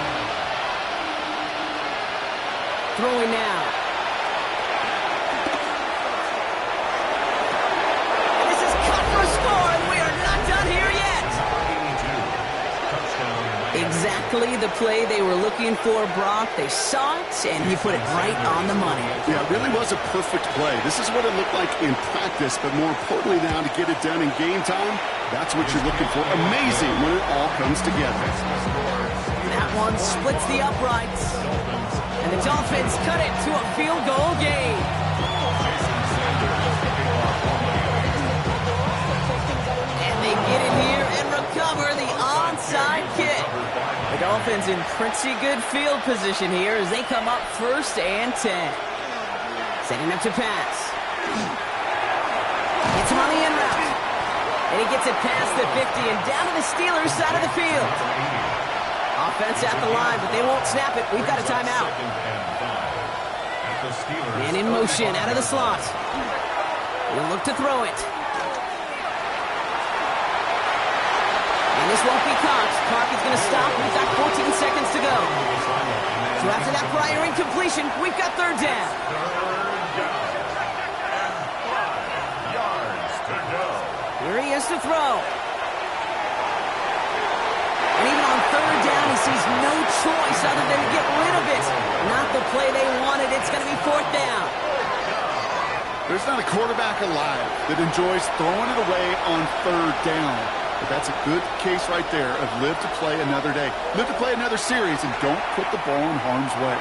Throwing now. This is cut for a score, and we are not done here yet. 82. Touchdown. Exactly the play they were looking for, Brock. They saw it, and he put it right on the money. Yeah, it really was a perfect play. This is what it looked like in practice, but more importantly now to get it done in game time, that's what you're looking for. Amazing when it all comes together. That one splits the uprights. And the Dolphins cut it to a field goal game. And they get it here and recover the onside kick. The Dolphins in pretty good field position here as they come up 1st and 10. Setting up to pass. Gets him on the in route. And he gets it past the 50 and down to the Steelers' side of the field. Offense at the line, but they won't snap it. We've got a timeout. Man in motion out of the slot. He'll look to throw it. And this won't be caught. Clark is going to stop. We've got 14 seconds to go. So after that prior incompletion, we've got 3rd down. 3rd down. And 5 yards to go. Here he is to throw. And even on 3rd down, he sees no choice other than to get rid of it. Not the play they wanted. It's going to be 4th down. There's not a quarterback alive that enjoys throwing it away on 3rd down. But that's a good case right there of live to play another day. Live to play another series and don't put the ball in harm's way.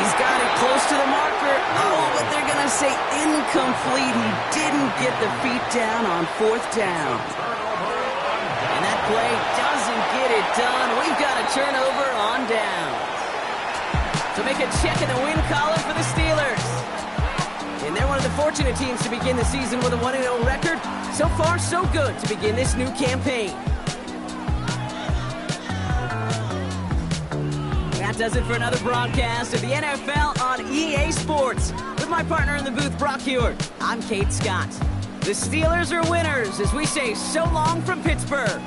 He's got it close to the marker. Oh, but they're going to say incomplete. He didn't get the feet down on 4th down. And that play doesn't get it done. We've got a turnover on down. So make a check in the win column for the Steelers. And they're one of the fortunate teams to begin the season with a 1-0 record. So far, so good to begin this new campaign. That does it for another broadcast of the NFL on EA Sports. With my partner in the booth, Brock Hewitt, I'm Kate Scott. The Steelers are winners as we say so long from Pittsburgh.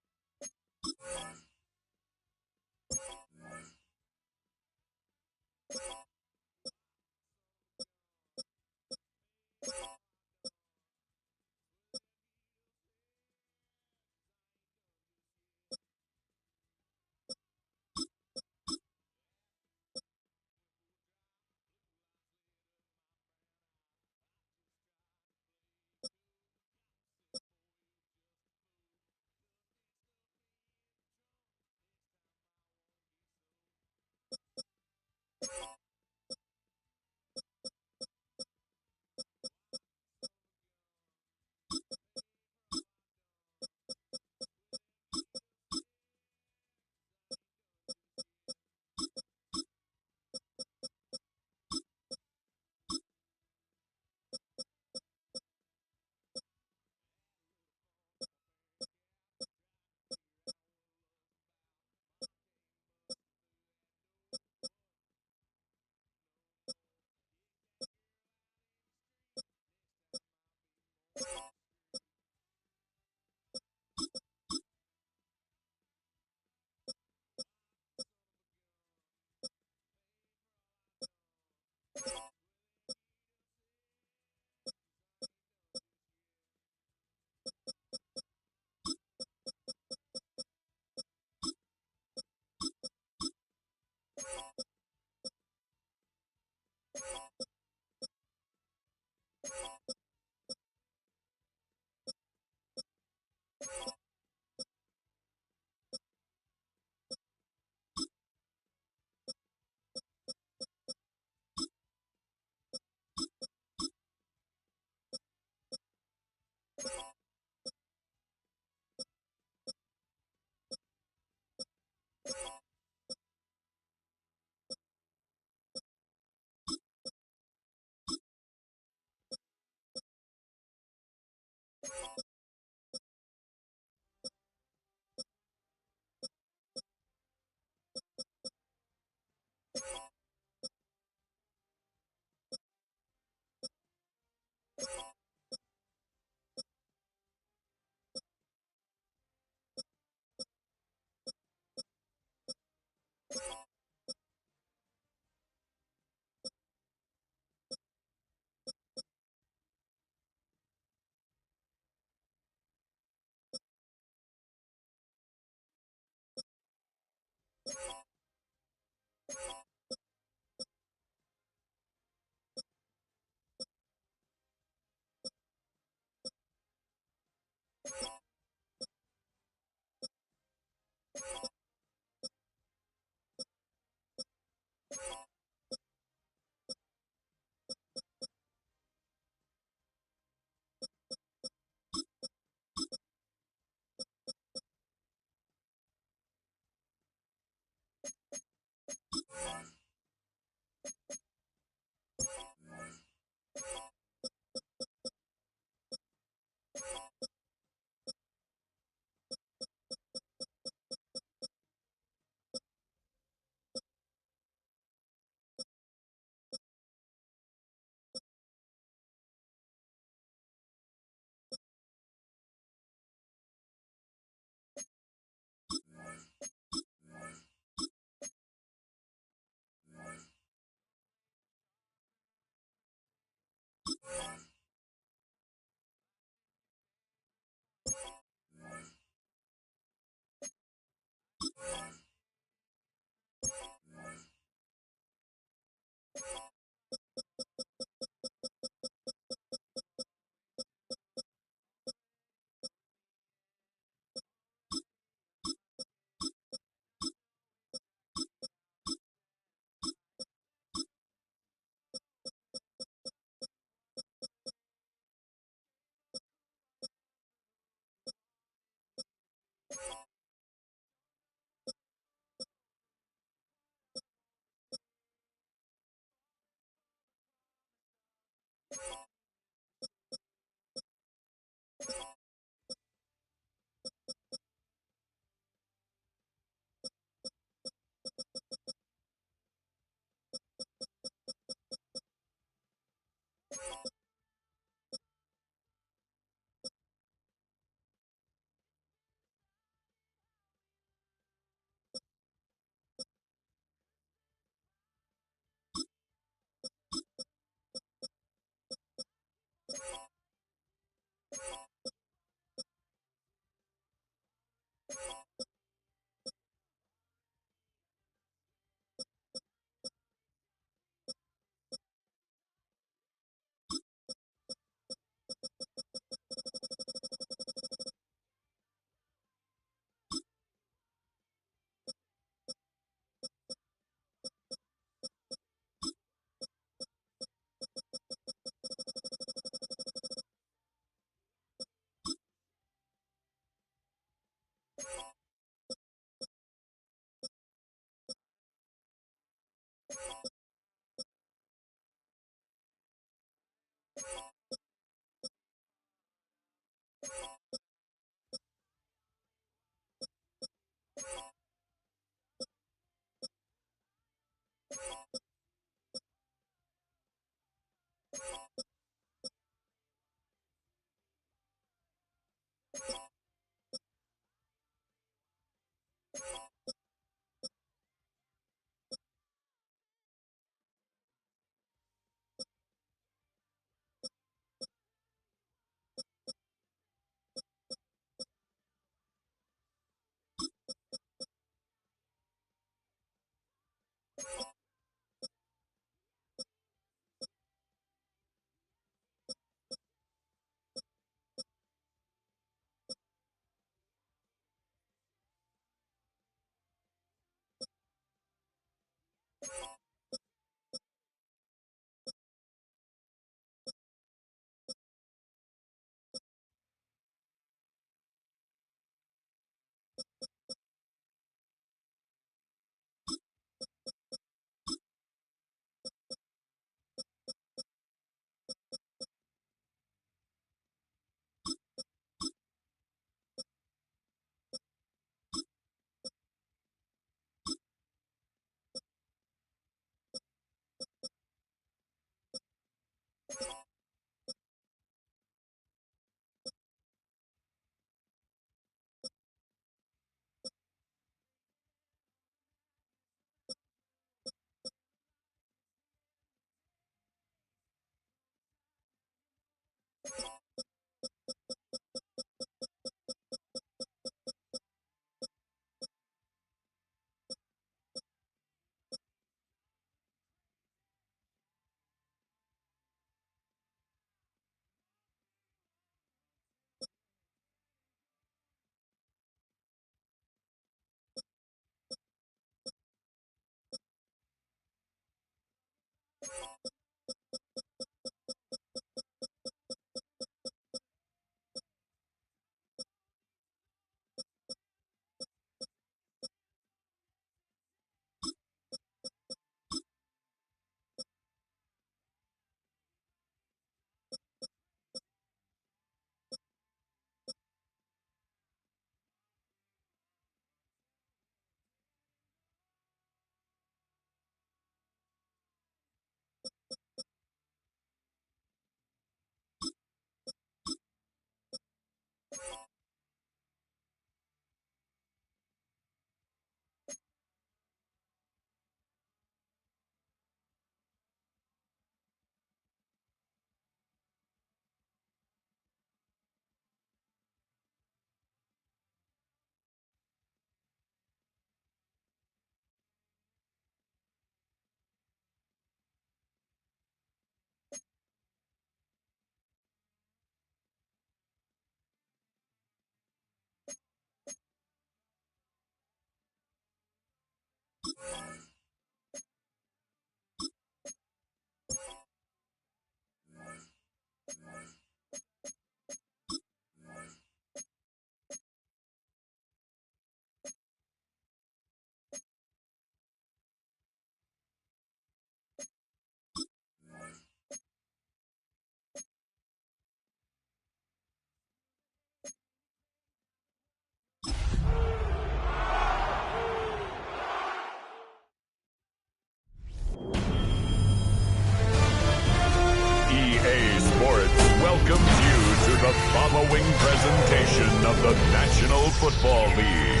welcomes you to the following presentation of the National Football League.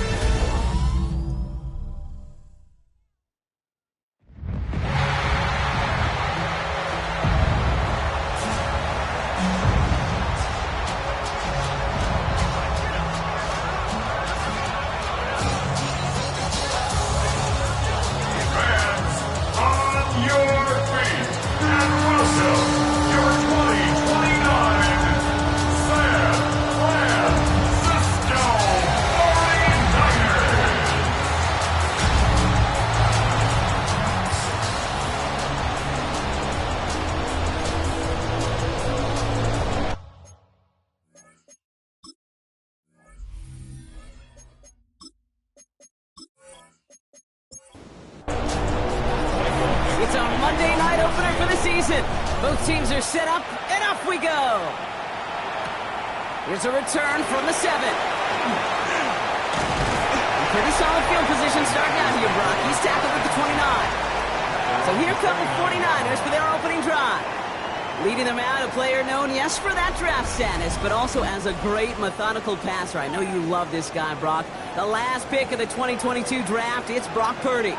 It's our Monday night opener for the season. Both teams are set up, and off we go. Here's a return from the 7. Pretty solid field position starting out here, Brock. He's tackled at the 29. So here come the 49ers for their opening drive. Leading them out, a player known, yes, for that draft status, but also as a great methodical passer. I know you love this guy, Brock. The last pick of the 2022 draft, it's Brock Purdy.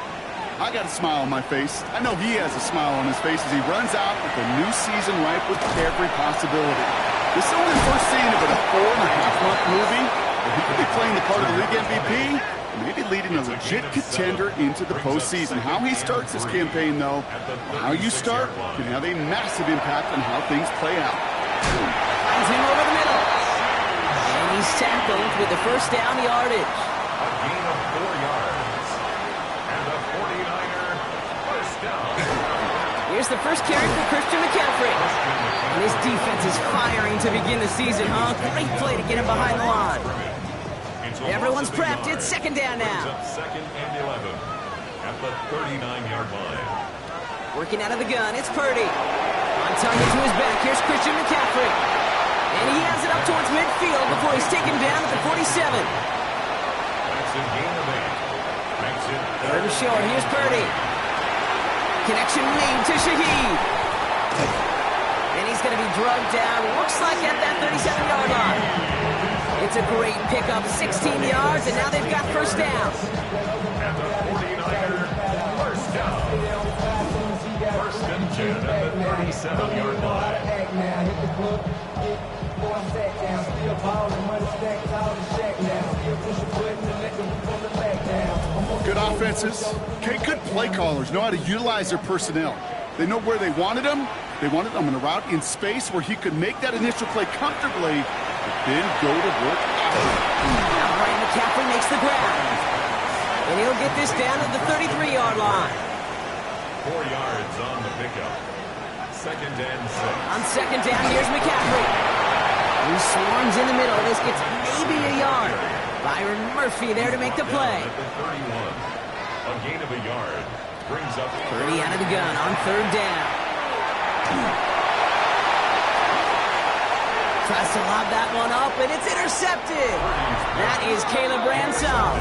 I got a smile on my face. I know he has a smile on his face as he runs out with a new season ripe with every possibility. This is only the first scene of a 4.5-month movie, but he could be playing the part of the league MVP, and maybe leading a legit contender into the postseason. How he starts this campaign, though, how you start can have a massive impact on how things play out. Finds him over the middle. And he's tackled with the first down yardage. A gain of 4 yards. And the 49er first down. Here's the first carry for Christian McCaffrey. And his defense is firing to begin the season, huh? Great play to get him behind the line. Everyone's prepped. It's second down now. Second and 11 at the 39-yard line. Working out of the gun, it's Purdy. On target to his back, here's Christian McCaffrey. And he has it up towards midfield before he's taken down at the 47. That's a gain of 8. Makes it Third and short, here's Purdy. Connection made to Shaheed. And he's going to be drugged down, looks like at that 37-yard line. It's a great pickup, 16 yards, and now they've got first down. at the 49er first down. First and 10 at the 37-yard line. Good offenses. Okay, good play callers know how to utilize their personnel. They know where they wanted him. They wanted him in a route in space where he could make that initial play comfortably, but then go to work out. Now Brian McCaffrey makes the grab. And he'll get this down at the 33-yard line. 4 yards on the pickup. Second and 6. On second down, here's McCaffrey. He swarms in the middle. This gets maybe a yard. Byron Murphy there to make the play. At the 31. A gain of a yard. Brings up Purdy out of the gun on third down. Tries to lob that one up, and it's intercepted. That is Caleb Ransom.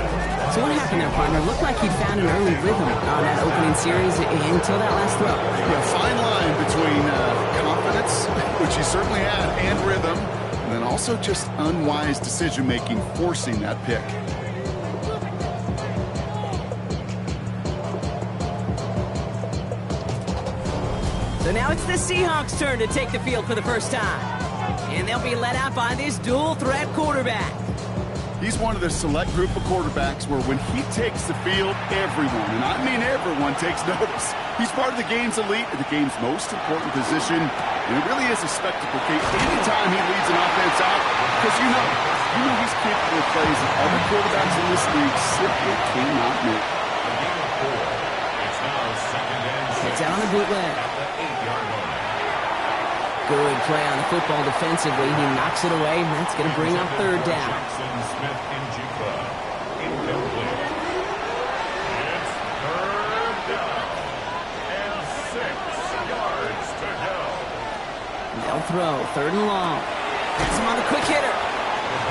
So what happened there, partner? Looked like he found an early rhythm on that opening series until that last throw. Yeah, fine line between confidence, which he certainly had, and rhythm, and then also just unwise decision-making, forcing that pick. So now it's the Seahawks' turn to take the field for the first time. And they'll be led out by this dual-threat quarterback. He's one of the select group of quarterbacks where when he takes the field, everyone, and I mean everyone, takes notice. He's part of the game's elite, the game's most important position, and it really is a spectacle, Kate. Anytime he leads an offense out, because you know he's capable of plays that other quarterbacks in this league simply cannot make. a gain of 4. It's now second and 6. It's out on the bootleg. At the 8-yard line. Good play on the football defensively. He knocks it away, and that's going to bring up third down. Jackson Smith in Jigba. Incomplete. It's third down. And 6 yards to go. They'll throw. Third and long. Pass him on the quick hitter.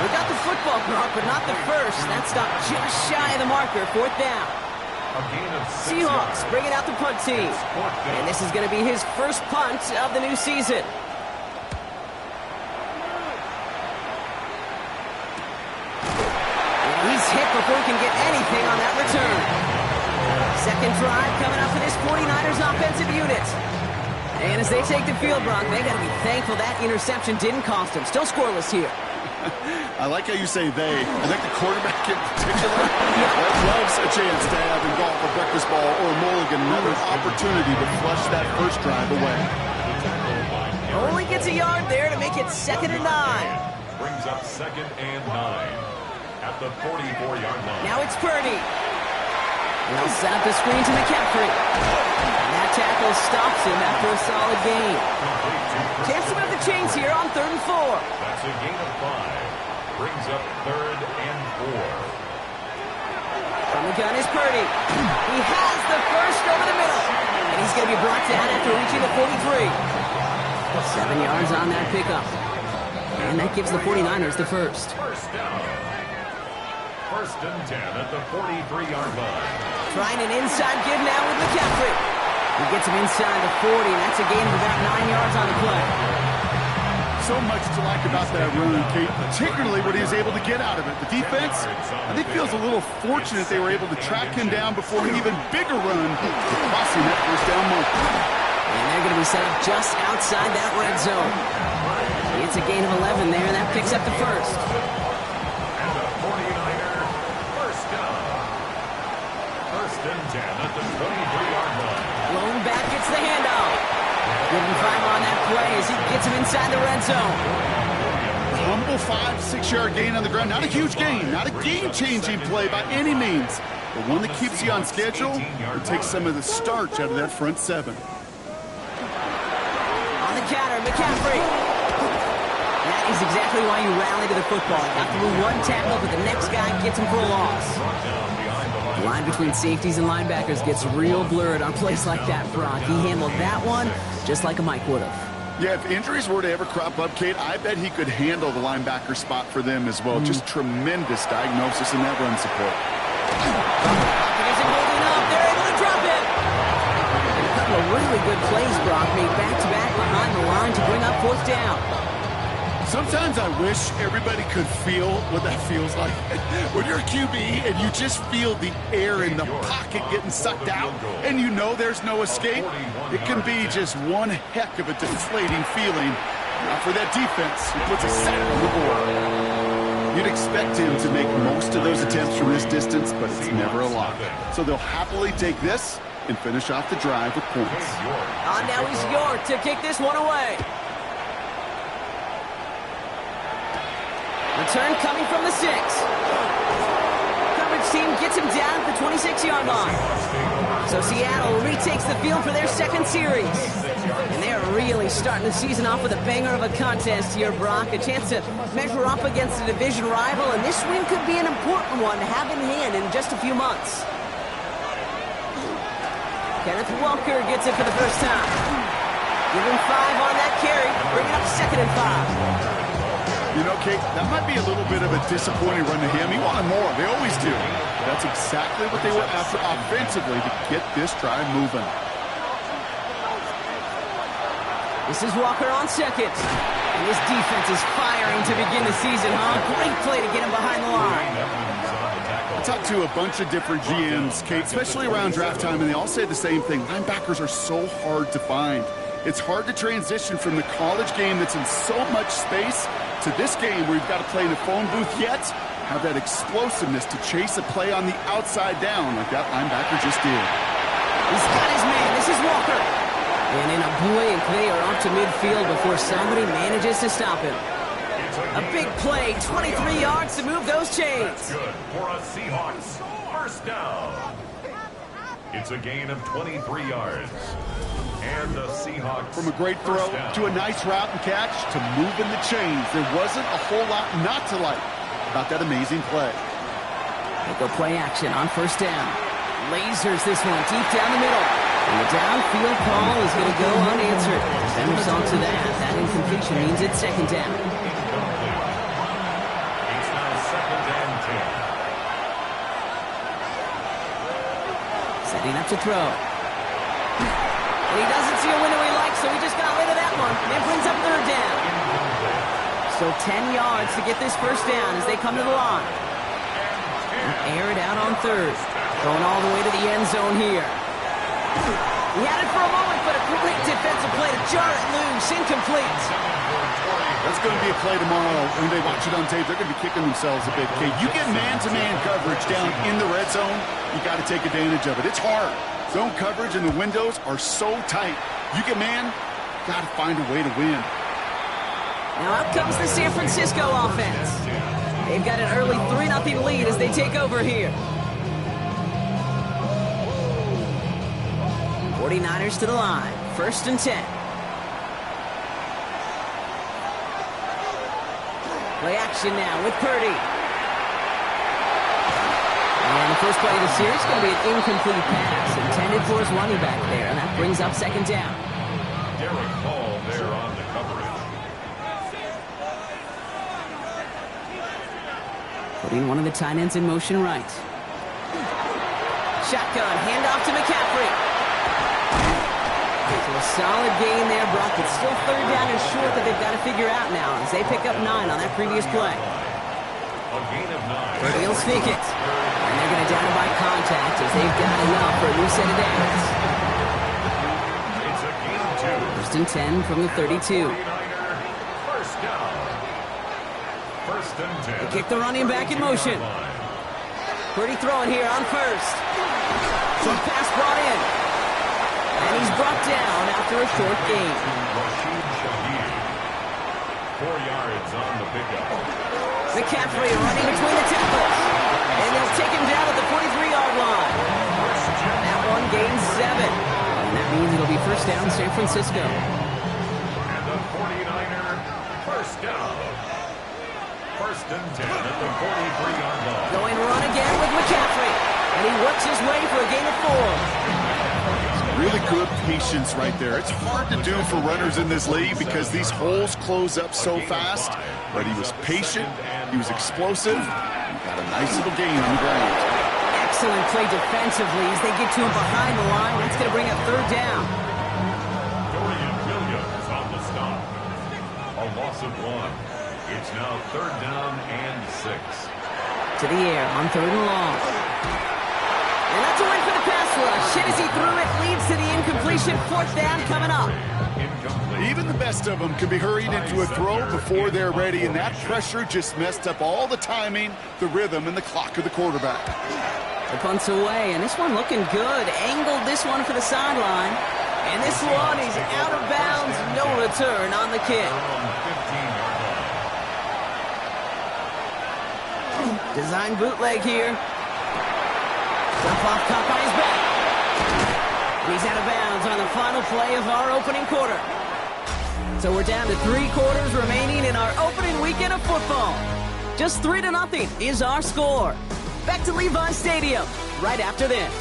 They got the football, Brock, but not the first. That stopped just shy of the marker. Fourth down. A gain of 6 Seahawks yards. bringing out the punt team. Fourth down. And this is going to be his first punt of the new season. before he can get anything on that return. Second drive coming up for this 49ers offensive unit. And as they take the field, Brock, they got to be thankful that interception didn't cost them. Still scoreless here. I like how you say they. I think the quarterback in particular loves a chance to have in golf a breakfast ball or a mulligan, another opportunity to flush that first drive away. Only gets a yard there to make it 2nd and 9. Brings up 2nd and 9 at the 44-yard line. Now it's Purdy. They'll set up the screen to McCaffrey. And that tackle stops him after a solid gain. Chance to move the chains here on 3rd and 4. That's a gain of 5. Brings up 3rd and 4. From the gun is Purdy. He has the first over the middle. And he's going to be brought down after reaching the 43. 7 yards on that pickup. And that gives the 49ers the first. First down. 1st and 10 at the 43-yard line. Trying an inside give now with McCaffrey. He gets him inside the 40, and that's a gain of about 9 yards on the play. So much to like about that run, Kate, particularly what he was able to get out of it. The defense, I think, feels a little fortunate they were able to track him down before an even bigger run, crossing that first down marker. And they're going to be set up just outside that red zone. It's a gain of 11 there, and that picks up the first. And the 49er first down. 1st and 10 at the 23-yard line. Lone back gets the handoff. Give him 5 on that play as he gets him inside the red zone. Humble 5-6-yard gain on the ground. Not a huge gain, not a game-changing play by any means, but one that keeps you on schedule and takes some of the starch out of that front 7. On the counter, McCaffrey. That is exactly why you rally to the football. Got through one tackle, but the next guy gets him for a loss. The line between safeties and linebackers gets real blurred on plays like that, Brock. He handled that one just like a Mike would have. Yeah, if injuries were to ever crop up, Kate, I bet he could handle the linebacker spot for them as well. Just tremendous diagnosis in that run support. Pocket isn't holding up. They're able to drop it. A couple of really good plays, Brock, made back-to-back behind the line to bring up 4th down. Sometimes I wish everybody could feel what that feels like. When you're a QB and you just feel the air in the pocket getting sucked out and you know there's no escape, it can be just one heck of a deflating feeling. For that defense, he puts a sack on the board. You'd expect him to make most of those attempts from this distance, but it's never a lot. So they'll happily take this and finish off the drive with points. Now he's York to kick this one away. Return coming from the 6. Coverage team gets him down at the 26-yard line. So Seattle retakes the field for their 2nd series. And they're really starting the season off with a banger of a contest here, Brock. A chance to measure up against a division rival, and this win could be an important one to have in hand in just a few months. Kenneth Walker gets it for the first time. Give him 5 on that carry, bringing up 2nd and 5. You know, Kate, that might be a little bit of a disappointing run to him. He wanted more. They always do. But that's exactly what they were after offensively to get this drive moving. This is Walker on 2nd. And this defense is firing to begin the season, huh? Great play to get him behind the line. I talked to a bunch of different GMs, Kate, especially around draft time, and they all say the same thing. Linebackers are so hard to find. It's hard to transition from the college game that's in so much space to this game where you've got to play in a phone booth yet have that explosiveness to chase a play on the outside down like that linebacker just did. He's got his man. This is Walker. And in a blink, they are up to midfield before somebody manages to stop him. A big play, 23 yards to move those chains. That's good for a Seahawks first down. It's a gain of 23 yards. And the Seahawks. From a great throw to a nice route and catch to moving the chains. There wasn't a whole lot not to like about that amazing play. They go play action on 1st down. Lasers this one deep down the middle. And the downfield call is going to go unanswered. And result to that. That incompletion means it's 2nd down. It's now 2nd and 10. Setting up to throw. And he doesn't see a window he likes, so he just got rid of that one. And brings up 3rd down. So 10 yards to get this first down as they come to the line. air it out on third. Going all the way to the end zone here. He had it for a moment, but a great defensive play to jar it loose. Incomplete. That's going to be a play tomorrow. When they watch it on tape, they're going to be kicking themselves a bit. Okay, you get man-to-man coverage down in the red zone, you got to take advantage of it. It's hard. Zone coverage and the windows are so tight. You get man, got to find a way to win. Now out comes the San Francisco offense. They've got an early 3-0 lead as they take over here. 49ers to the line. 1st and 10. Play action now with Purdy. And the first play of the series is going to be an incomplete pass intended for his running back there, and that brings up 2nd down. Derek Hall there on the coverage. Putting one of the tight ends in motion right. Shotgun, handoff to McCaffrey. So a solid gain there, Brock. It's still 3rd down and short that they've got to figure out now as they pick up 9 on that previous play. A gain of 9. Purdy will sneak it. And they're going to down him by contact as they've got enough for a new set of downs. It's a gain of 2. 1st and 10 from the 32. 49er, first down. 1st and 10. They kick the running back in motion. Purdy throwing here on 1st. Some pass brought in. And he's brought down after a short gain. 4 yards on the pickup. McCaffrey running between the tackles. And they'll take him down at the 43-yard line. That one gains 7. And that means it'll be 1st down San Francisco. And the 49er, first down. 1st and 10 at the 43-yard line. Going run again with McCaffrey. And he works his way for a gain of 4. Really good patience right there. It's hard to do for runners in this league because these holes close up so fast. But he was patient, he was explosive, and got a nice little gain on the ground. Excellent play defensively as they get to him behind the line. That's going to bring up 3rd down. Dorian Williams on the stop. A loss of 1. It's now 3rd down and 6. To the air on 3rd and long. And that's a win for the pass rush. Hit as he threw it, leads to the incompletion. 4th down coming up. Even the best of them can be hurried into a throw before they're ready, and that pressure just messed up all the timing, the rhythm, and the clock of the quarterback. The punt's away, and this one looking good. Angled this one for the sideline. And this one is out of bounds. No return on the kick. Design bootleg here. Jump off top on his back. And he's out of bounds on the final play of our opening quarter. So we're down to 3 quarters remaining in our opening weekend of football. Just 3-0 is our score. Back to Levi Stadium right after this.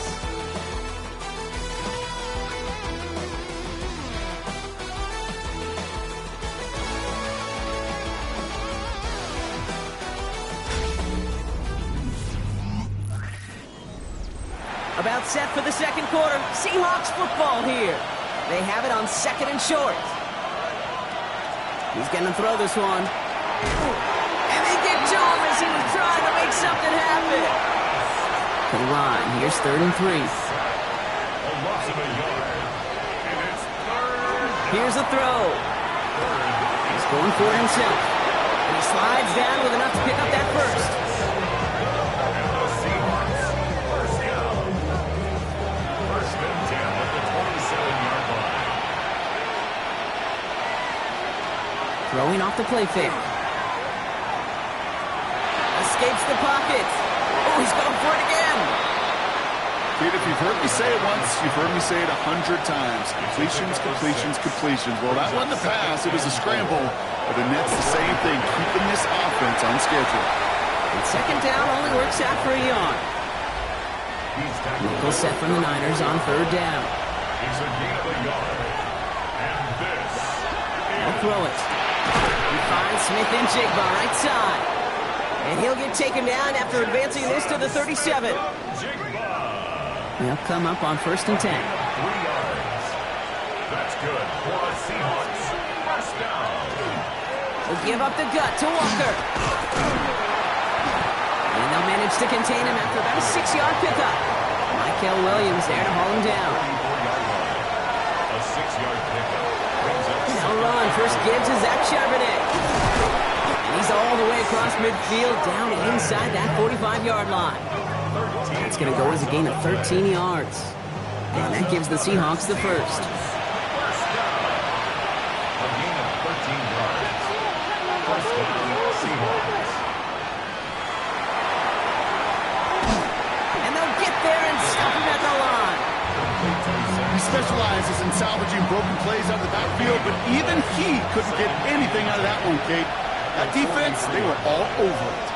About set for the 2nd quarter. Seahawks football here. They have it on 2nd and short. He's going to throw this one. And they get to him as he was trying to make something happen. To the line. Here's 3rd and 3. A loss of a yard. And it's 3rd. Here's a throw. He's going for it himself. And he slides down with enough to pick up that 1st. And the Seahawks, first down. 1st and 10 at the 27-yard line. Throwing off the play fake. Escapes the pocket. Oh, he's going for it again. Kid, if you've heard me say it once, you've heard me say it 100 times. Completions, completions, completions. Well, that wasn't a pass. It was a scramble. But the Nets, the same thing, keeping this offense on schedule. And 2nd down only works out for a yard. Nickel set from the Niners on 3rd down. It's a gain of a yard. And this He'll throw it. He finds Smith and Jigba right side. And he'll get taken down after advancing this to the 37. They'll come up on 1st and 10. 3 yards. That's good for the Seahawks. First down. They'll give up the gut to Walker. And they'll Now managed to contain him after about a 6-yard pickup. Michael Williams there to haul him down. A 6-yard pickup. Now run. First gives to Zach Charbonnet. And he's all the way across midfield, down inside that 45-yard line. That's going to go as a gain of 13 yards. And that gives the Seahawks the first. First down. A gain of 13 yards. First down, Seahawks. And they'll get there and stop him at the line. He specializes in salvaging broken plays out of the backfield, but even he couldn't get anything out of that one, Kate. That defense, they were all over it.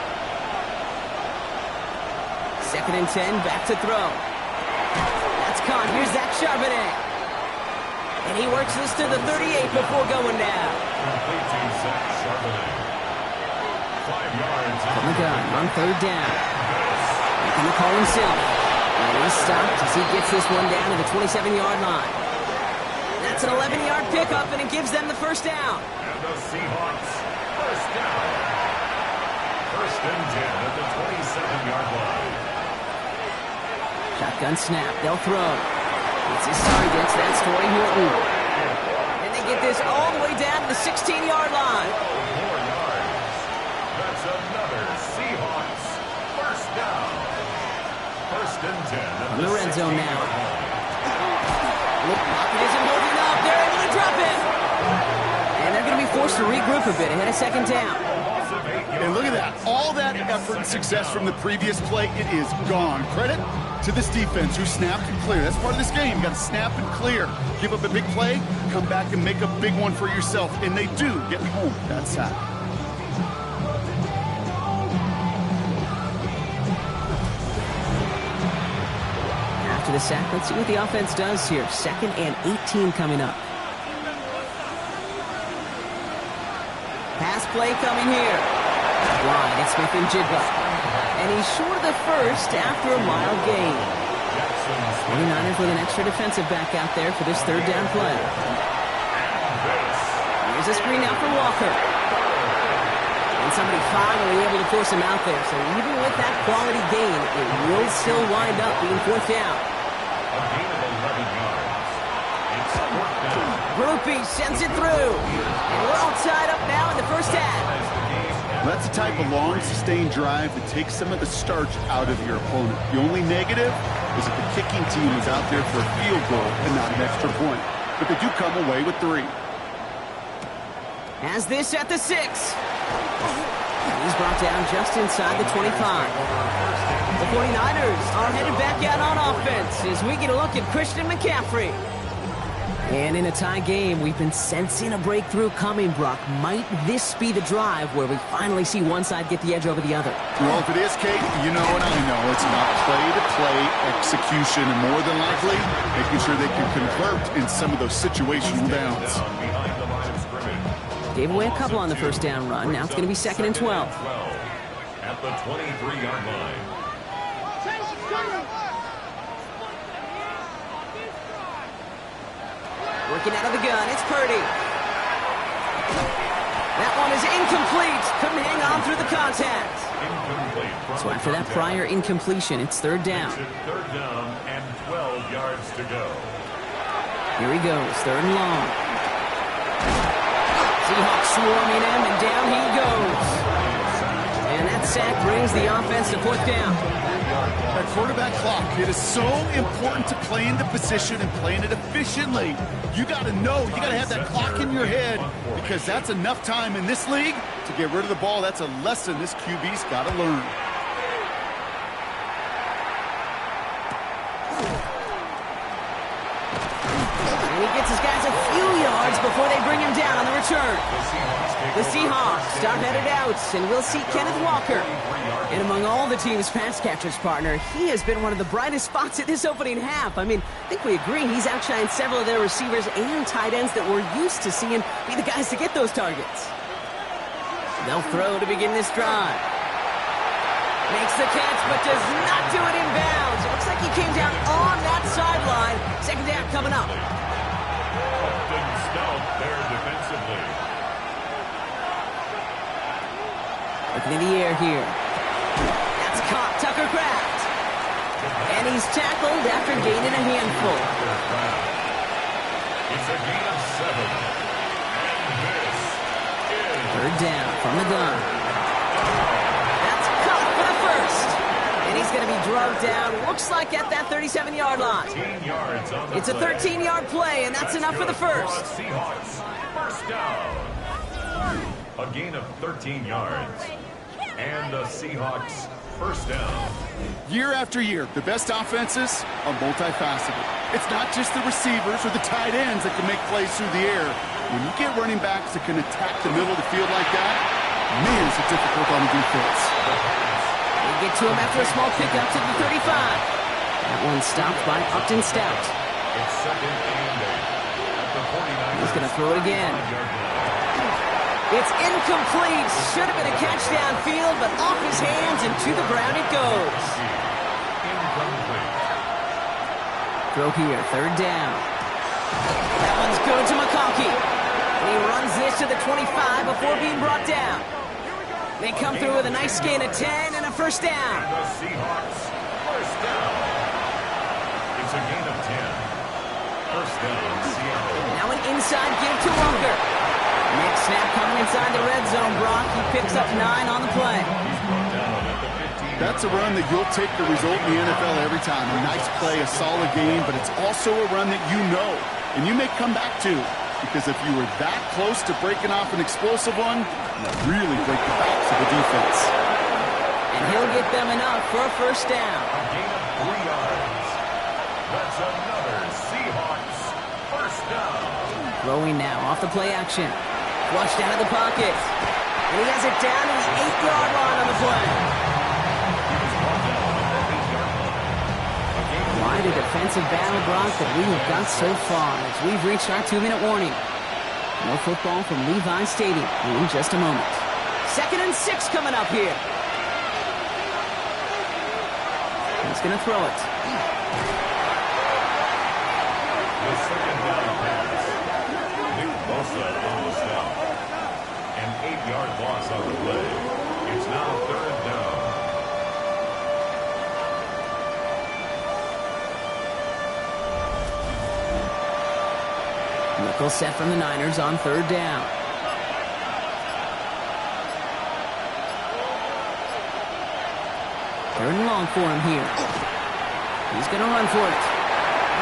2nd and 10, back to throw. That's caught. Here's Zach Charbonnet. And he works this to the 38 before going down. Complete to Zach Charbonnet. 5 yards. From the gun on 3rd down. Making the call himself. And he's stopped as he gets this one down to the 27-yard line. That's an 11-yard pickup, and it gives them the first down. And the Seahawks, first down. 1st and 10 at the 27-yard line. Shotgun snap. They'll throw. It's his targets. That's Torrey Horton. And they get this all the way down to the 16-yard line. 4 yards. That's another Seahawks, first down. 1st and 10 at In the red zone now. 16-yard line. Pocket isn't holding up. They're able to drop it. And they're going to be forced to regroup a bit ahead of 2nd down. And look at that. All that effort and success from the previous play, it is gone. Credit to this defense who snapped and cleared. That's part of this game. You got to snap and clear. Give up a big play, come back and make a big one for yourself. And they do get home that sack. After the sack, let's see what the offense does here. 2nd and 18 coming up. Pass play coming here. Wide, it's Smith and Jigba. And he's short of the first after a mild gain. 49ers with an extra defensive back out there for this 3rd down play. Here's a screen out for Walker. And somebody finally able to force him out there. So even with that quality gain, it will still wind up being 4th down. A gain of 11 yards. It's 4th down. Groupie sends it through. And we're all tied up now in the first half. That's the type of long, sustained drive that takes some of the starch out of your opponent. The only negative is that the kicking team is out there for a field goal and not an extra point. But they do come away with 3. Has this at the 6. He's brought down just inside the 25. The 49ers are headed back out on offense as we get a look at Christian McCaffrey. And in a tie game, we've been sensing a breakthrough coming, Brock. Might this be the drive where we finally see one side get the edge over the other? Well, if it is, Kate, you know and I know it's about play-to-play execution, and more than likely, making sure they can convert in some of those situational downs. Behind the line of scrimmage. Gave away a couple on the first down run. Now it's going to be 2nd and 12. At the 23-yard line. Working out of the gun, it's Purdy. That one is incomplete. Couldn't hang on through the contact. Incomplete. So after that prior incompletion, it's 3rd down. It's 3rd down and 12 yards to go. Here he goes, 3rd and long. Seahawks swarming him, and down he goes. And that sack brings the offense to 4th down. That quarterback clock, it is so important to play in the position and playing it efficiently. You got to know, you got to have that clock in your head, because that's enough time in this league to get rid of the ball. That's a lesson this QB's got to learn. And he gets his guys a few yards before they bring him down on the return. The Seahawks start headed out, and we'll see Kenneth Walker. And among all the team's pass catchers, partner, he has been one of the brightest spots at this opening half. I mean, I think we agree he's outshined several of their receivers and tight ends that we're used to seeing be the guys to get those targets. They'll throw to begin this drive. Makes the catch, but does not do it in bounds. It looks like he came down on that sideline. 2nd down coming up. Often stout there defensively. Looking in the air here. That's caught Tucker Kraft. And he's tackled after gaining a handful. It's a gain of 7. And this is 3rd down from the gun. That's caught for the first. And he's going to be drugged down, looks like at that 37-yard line. 13 yards on the It's a 13-yard play, and that's enough for the first. Seahawks, first down. A gain of 13 yards. And the Seahawks, first down. Year after year, the best offenses are multifaceted. It's not just the receivers or the tight ends that can make plays through the air. When you get running backs that can attack the middle of the field like that, man, is it difficult on the defense. They get to him after a small pickup to the 35. That one stopped by Upton Stout. It's 2nd and 8 at the 49. He's going to throw it again. It's incomplete. Should have been a catch downfield, but off his hands and to the ground it goes. Incomplete. Throw here, 3rd down. That one's good to McConkey. And he runs this to the 25 before being brought down. They come through with a nice gain of 10 and a first down. And the Seahawks, first down. It's a gain of 10. First down, Seattle. Now an inside give to Walker. Next snap coming inside the red zone, Brock. He picks up 9 on the play. He's brought down at the 15. That's a run that you'll take the result in the NFL every time. A nice play, a solid game, but it's also a run that you know, and you may come back to. Because if you were that close to breaking off an explosive one, you really break the backs of the defense. And he'll get them enough for a first down. A gain of 3 yards. That's another Seahawks, first down. Throwing now off the play action. Flushed out of the pocket. And he has it down to the 8-yard line on the play. Quite a defensive battle, Brock, that we have got so far as we've reached our 2-minute warning. No football from Levi Stadium in just a moment. 2nd and 6 coming up here. He's going to throw it. The 2nd down pass. Nick Bosa on the snap. An 8-yard loss on the play. It's now 3rd down. Nickel set from the Niners on 3rd down. Third and long for him here. He's going to run for it.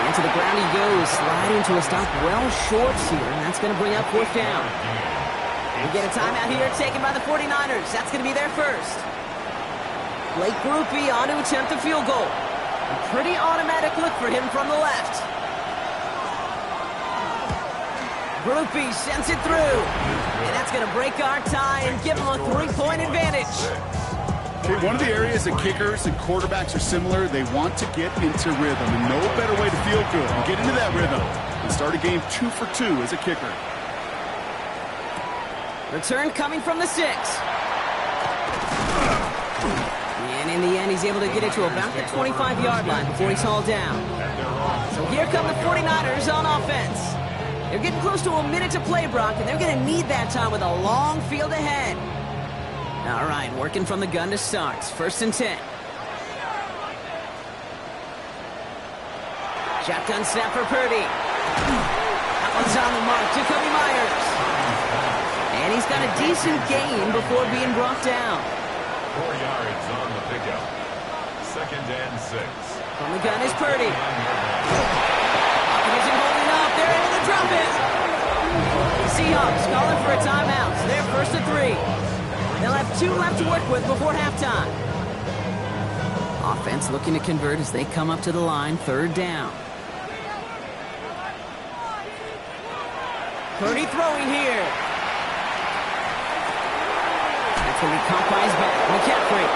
And to the ground he goes, sliding to a stop well short here, and that's going to bring up 4th down. We get a timeout here taken by the 49ers. That's going to be their first. Blake Grupe on to attempt a field goal. A pretty automatic look for him from the left. Grupe sends it through. And that's going to break our tie and give him a 3-point advantage. Okay, one of the areas that kickers and quarterbacks are similar, they want to get into rhythm. And no better way to feel good and get into that rhythm and start a game 2 for 2 as a kicker. Return coming from the 6. And in the end, he's able to get it to about the 25-yard line before he's hauled down. So here come the 49ers on offense. They're getting close to a minute to play, Brock, and they're going to need that time with a long field ahead. All right, working from the gun to start. 1st and 10. Shotgun snap for Purdy. That one's on the mark. Jacoby Myers. And he's got a decent gain before being brought down. 4 yards on the pickup. 2nd and 6. From the gun is Purdy. Isn't holding up. They're able to drop it. Seahawks calling for a timeout. So they're 1st and 3. They'll have 2 left to work with before halftime. Offense looking to convert as they come up to the line. 3rd down. Purdy throwing here. That's going to be caught by his back. McCaffrey.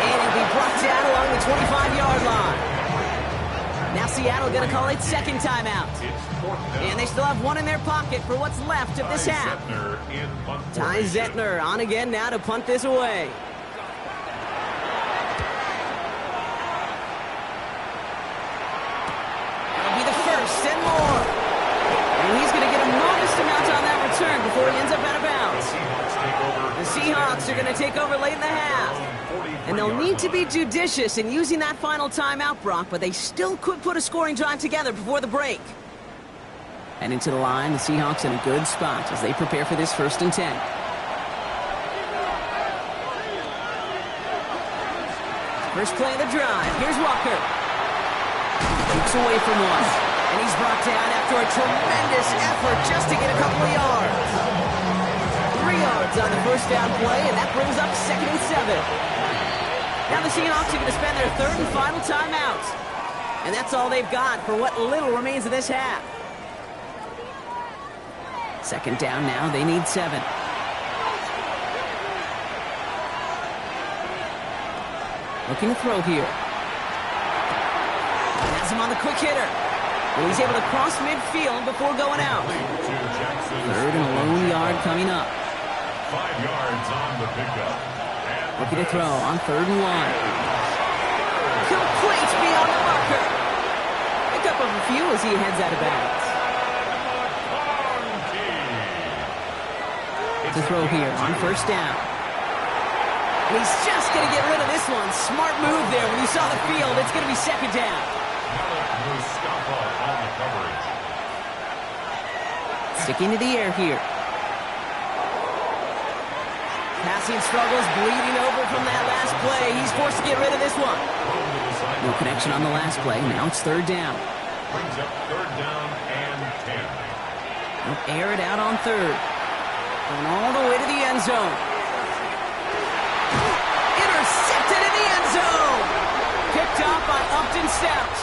And he'll be brought down along the 25-yard line. Now Seattle going to call it 2nd timeout. And they still have 1 in their pocket for what's left of this half. Ty Zettner on again now to punt this away. That'll be the 1st and more. And he's going to get a modest amount on that return before he ends up out of bounds. The Seahawks are going to take over late in the half. And they'll need to be judicious in using that final timeout, Brock, but they still could put a scoring drive together before the break. And into the line, the Seahawks in a good spot as they prepare for this 1st and 10. First play of the drive. Here's Walker. Kicks away from one. And he's brought down after a tremendous effort just to get a couple of yards. 3 yards on the first down play, and that brings up 2nd and 7. Now the Seahawks are going to spend their 3rd and final timeout. And that's all they've got for what little remains of this half. 2nd down now, they need 7. Looking to throw here. Has him on the quick hitter. And he's able to cross midfield before going out. 3rd and a lone yard coming up. 5 yards on the pickup. Looking to throw on 3rd and 1. Complete beyond the marker. Pick up a few as he heads out of bounds. To throw here on 1st down. And he's just going to get rid of this one. Smart move there. When you saw the field, it's going to be 2nd down. Sticking to the air here. Passing struggles, bleeding over from that last play. He's forced to get rid of this one. No connection on the last play. Now it's 3rd down. Brings up 3rd down and 10. They'll air it out on 3rd. Going all the way to the end zone. Intercepted in the end zone. Picked off by Upton Stout.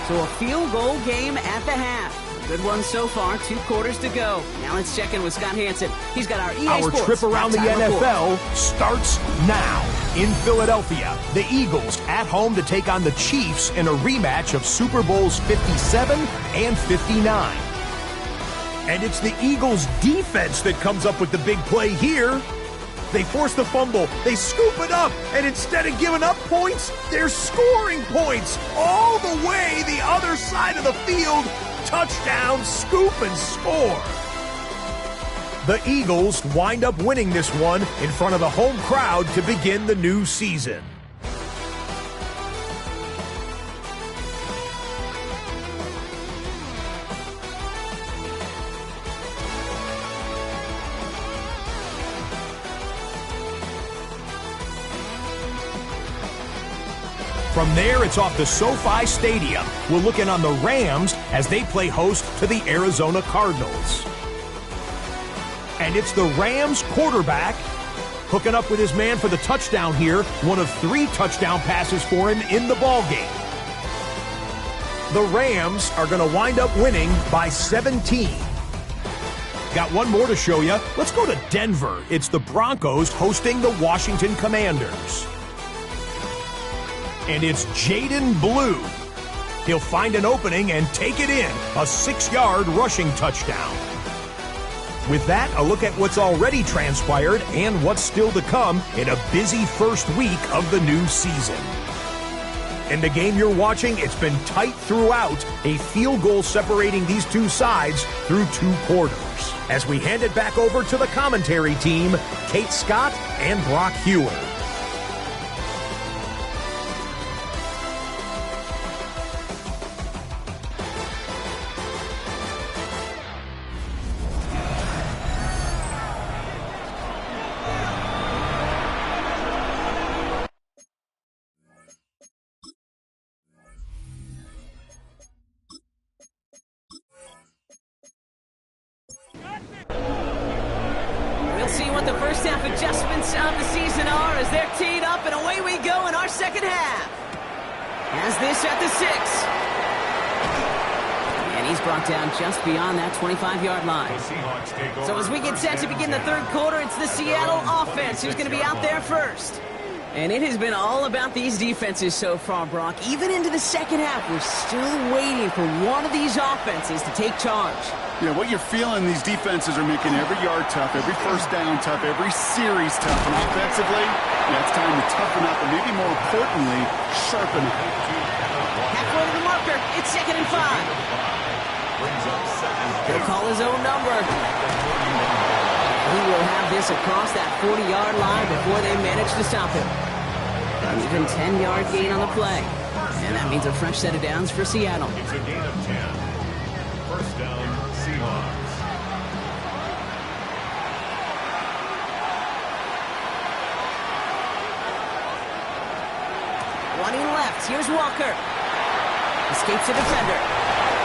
So a field goal game at the half. Good one so far. 2 quarters to go. Now let's check in with Scott Hansen. He's got our EA Our Sports trip around the NFL report. starts now. In Philadelphia, the Eagles at home to take on the Chiefs in a rematch of Super Bowls 57 and 59. And it's the Eagles' defense that comes up with the big play here. They force the fumble, they scoop it up, and instead of giving up points, they're scoring points all the way the other side of the field. Touchdown, scoop, and score. The Eagles wind up winning this one in front of the home crowd to begin the new season. From there, it's off to SoFi Stadium. We're looking on the Rams as they play host to the Arizona Cardinals. And it's the Rams quarterback hooking up with his man for the touchdown here. One of 3 touchdown passes for him in the ballgame. The Rams are going to wind up winning by 17. Got one more to show you. Let's go to Denver. It's the Broncos hosting the Washington Commanders. And it's Jaden Blue. He'll find an opening and take it in. A 6-yard rushing touchdown. With that, a look at what's already transpired and what's still to come in a busy first week of the new season. In the game you're watching, it's been tight throughout, a field goal separating these two sides through 2 quarters. As we hand it back over to the commentary team, Kate Scott and Brock Hewer. See what the first half adjustments of the season are as they're teed up, and away we go in our second half. Has this at the 6. And he's brought down just beyond that 25-yard line. So as we get set to begin the 3rd quarter, it's the Seattle offense who's going to be out there first. And it has been all about these defenses so far, Brock. Even into the second half, we're still waiting for one of these offenses to take charge. Yeah, what you're feeling, these defenses are making every yard tough, every first down tough, every series tough. And offensively, yeah, it's time to toughen up, and maybe more importantly, sharpen up. Halfway to the marker, it's 2nd and 5. He'll call his own number. He will have this across that 40-yard line before they manage to stop him. An even 10-yard gain on the play. And that means a fresh set of downs for Seattle. It's a gain of 10. First down, Seahawks. Running left, here's Walker. Escapes the defender.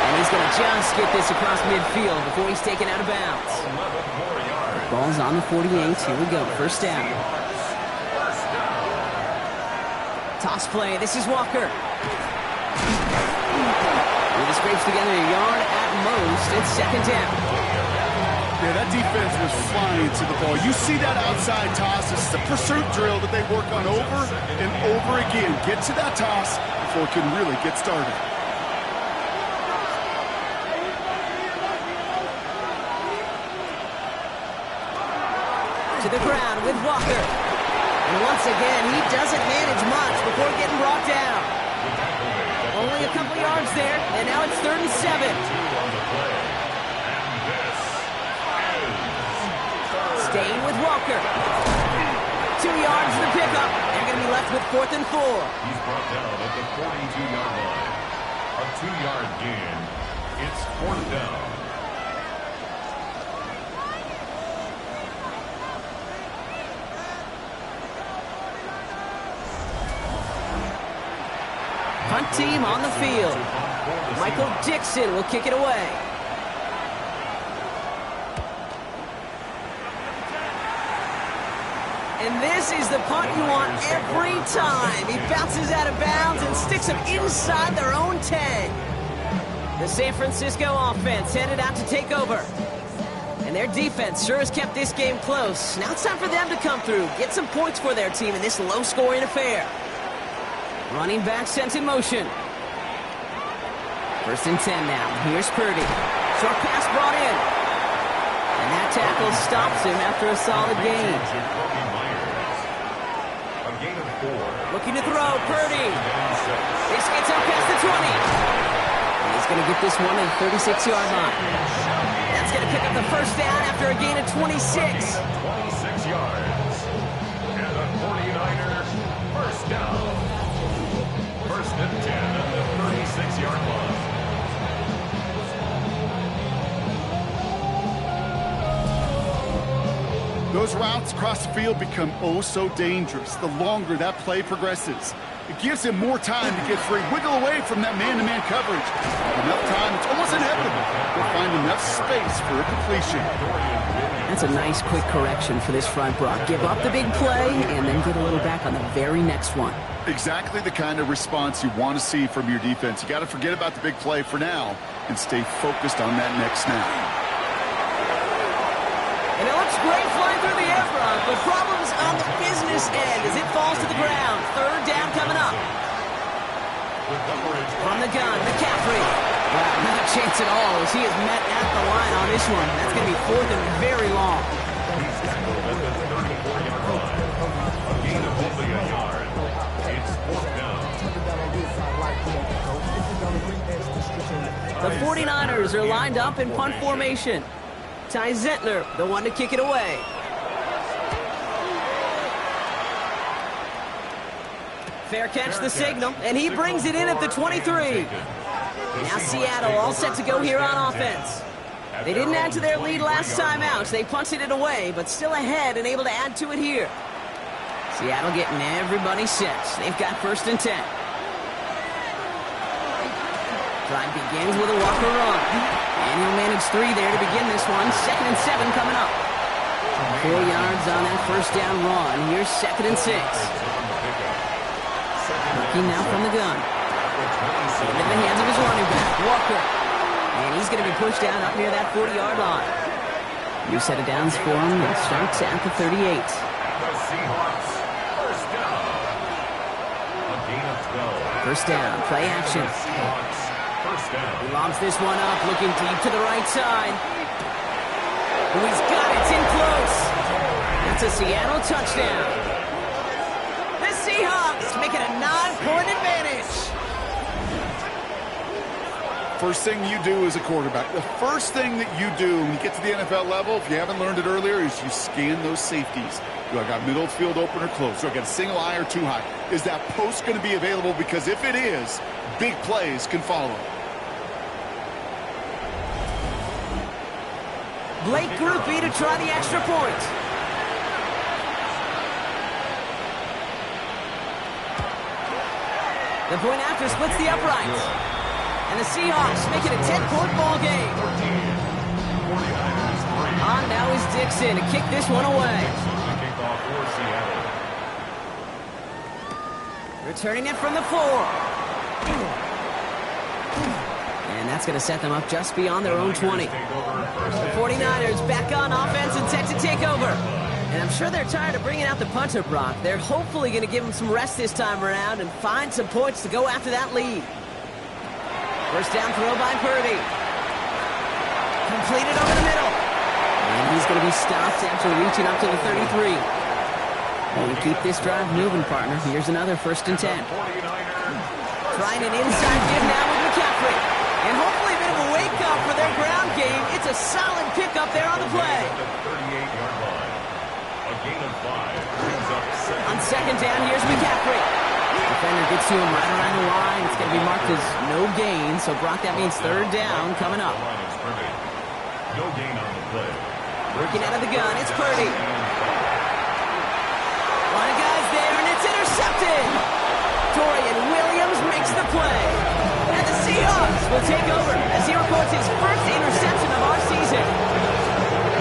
And he's going to just get this across midfield before he's taken out of bounds. 11 more yards. Ball's on the 48. Here we go. First down. Toss play. This is Walker. He scrapes together a yard at most. It's second down. Yeah, that defense was flying to the ball. You see that outside toss. This is a pursuit drill that they work on over and over again. Get to that toss before it can really get started. To the ground with Walker. And once again, he doesn't manage much before getting brought down. Only a couple yards there, and now it's 3rd and 7. Staying with Walker. 2 yards to the pickup. They're going to be left with 4th and 4. He's brought down at the 42-yard line. A 2-yard gain. It's 4th down. Punt team on the field. Michael Dixon will kick it away. And this is the punt you want every time. He bounces out of bounds and sticks them inside their own 10. The San Francisco offense headed out to take over. And their defense sure has kept this game close. Now it's time for them to come through, get some points for their team in this low-scoring affair. Running back sent in motion. 1st and 10 now. Here's Purdy. Short pass brought in. And that tackle stops him after a solid gain. A gain of 4. Looking to throw, Purdy. This gets up past the 20. And he's going to get this one at the 36-yard line. That's going to pick up the first down after a gain of 26. 26 yards. And a 49er first down. 1st and 10 at the 36-yard line. Those routes across the field become oh so dangerous the longer that play progresses. It gives him more time to get free, wiggle away from that man-to-man coverage. Enough time, it's almost inevitable. He'll find enough space for a completion. That's a nice quick correction for this front, Brock. Give up the big play and then get a little back on the very next one. Exactly the kind of response you want to see from your defense. You got to forget about the big play for now and stay focused on that next snap. And it looks great flying through the air, Brock, but problems on the business end as it falls to the ground. 3rd down coming up. From the gun, McCaffrey. Wow, not a chance at all as he is met at the line on this one. That's going to be 4th and very long. He's tackled at the 34-yard line. A gain of only a yard. It's 4th down. The 49ers are lined up in punt formation. Ty Zentler, the one to kick it away. Fair catch the signal, and he brings it in at the 23. Now Seattle all set to go here on offense. They didn't add to their lead last time out. They punted it away, but still ahead and able to add to it here. Seattle getting everybody set. They've got 1st and 10. Drive begins with a Walker run. And he'll manage 3 there to begin this one. 2nd and 7 coming up. 4 yards on that first down run. Here's 2nd and 6. Looking now from the gun. Into the hands of his running back, Walker. And he's going to be pushed down up near that 40-yard line. New set of downs for him. It starts at the 38. The Seahawks first down. A gain of 12. First down, play action. Seahawks first down. He lobs this one up, looking deep to the right side. Oh, he's got it. It's in close. That's a Seattle touchdown. The Seahawks making a 9-point advantage. First thing you do as a quarterback, the first thing that you do when you get to the NFL level, if you haven't learned it earlier, is you scan those safeties. Do I got middle field open or close? Do I got a single high or two high? Is that post going to be available? Because if it is, big plays can follow. Blake Groupie to try the extra point. The point after splits the uprights. And the Seahawks make it a 10-point ball game. On now is Dixon to kick this one away. Returning it from the 4. And that's going to set them up just beyond their own 20. The 49ers back on offense and set to take over. And I'm sure they're tired of bringing out the punter, Brock. They're hopefully going to give him some rest this time around and find some points to go after that lead. First down throw by Purdy. Completed over the middle. And he's going to be stopped after reaching up to the 33. And keep this drive moving, partner. Here's another 1st and 10. Trying an inside give now with McCaffrey. And hopefully a bit of a wake-up for their ground game. It's a solid pickup there on the play. On 2nd down, here's McCaffrey. Defender gets to him right around the line. It's going to be marked as no gain. So, Brock, that means 3rd down coming up. No gain on the play. Working out of the gun, it's Purdy. Line of guys there, and it's intercepted. Dorian Williams makes the play. And the Seahawks will take over as he records his first interception of our season.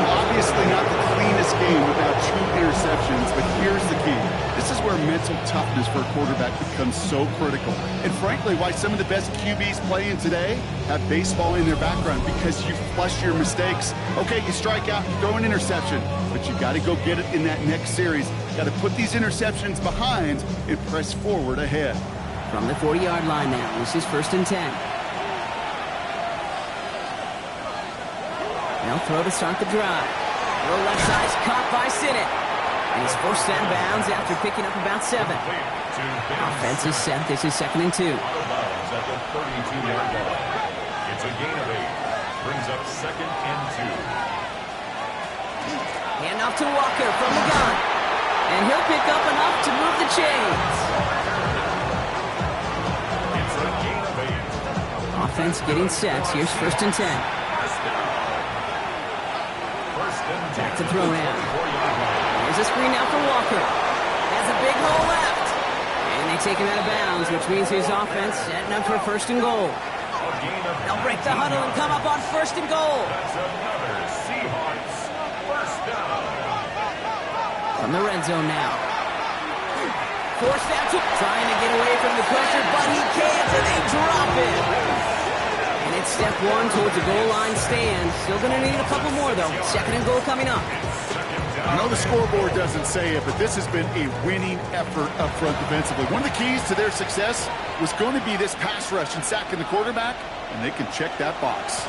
Obviously not the cleanest game without 2 interceptions, but here's the key. This is where mental toughness for a quarterback becomes so critical. And frankly, why some of the best QBs playing today have baseball in their background, because you flush your mistakes. Okay, you strike out, you throw an interception, but you got to go get it in that next series. Got to put these interceptions behind and press forward ahead. From the 40-yard line now, this is 1st and 10. They'll throw to start the drive. Low left side is caught by Sinnott. And he's forced out of bounds after picking up about 7. Offense is set. This is 2nd and 2. At the 32-yard line. It's a gain of 8. Brings up 2nd and 2. Hand off to Walker from the gun. And he'll pick up enough to move the chains. It's a gain of 8. Offense getting set. Here's 1st and 10. Back to throw now. There's a screen now for Walker. Has a big hole left. And they take him out of bounds, which means his offense setting up for 1st and goal. They'll break the huddle and come up on 1st and goal. That's another Seahawks 1st down. From the red zone now. Forced out to trying to get away from the pressure, but he can't, and they drop it. And it's step 1 towards the goal line stand. Still going to need a couple more, though. 2nd and goal coming up. I know the scoreboard doesn't say it, but this has been a winning effort up front defensively. One of the keys to their success was going to be this pass rush and sacking the quarterback, and they can check that box.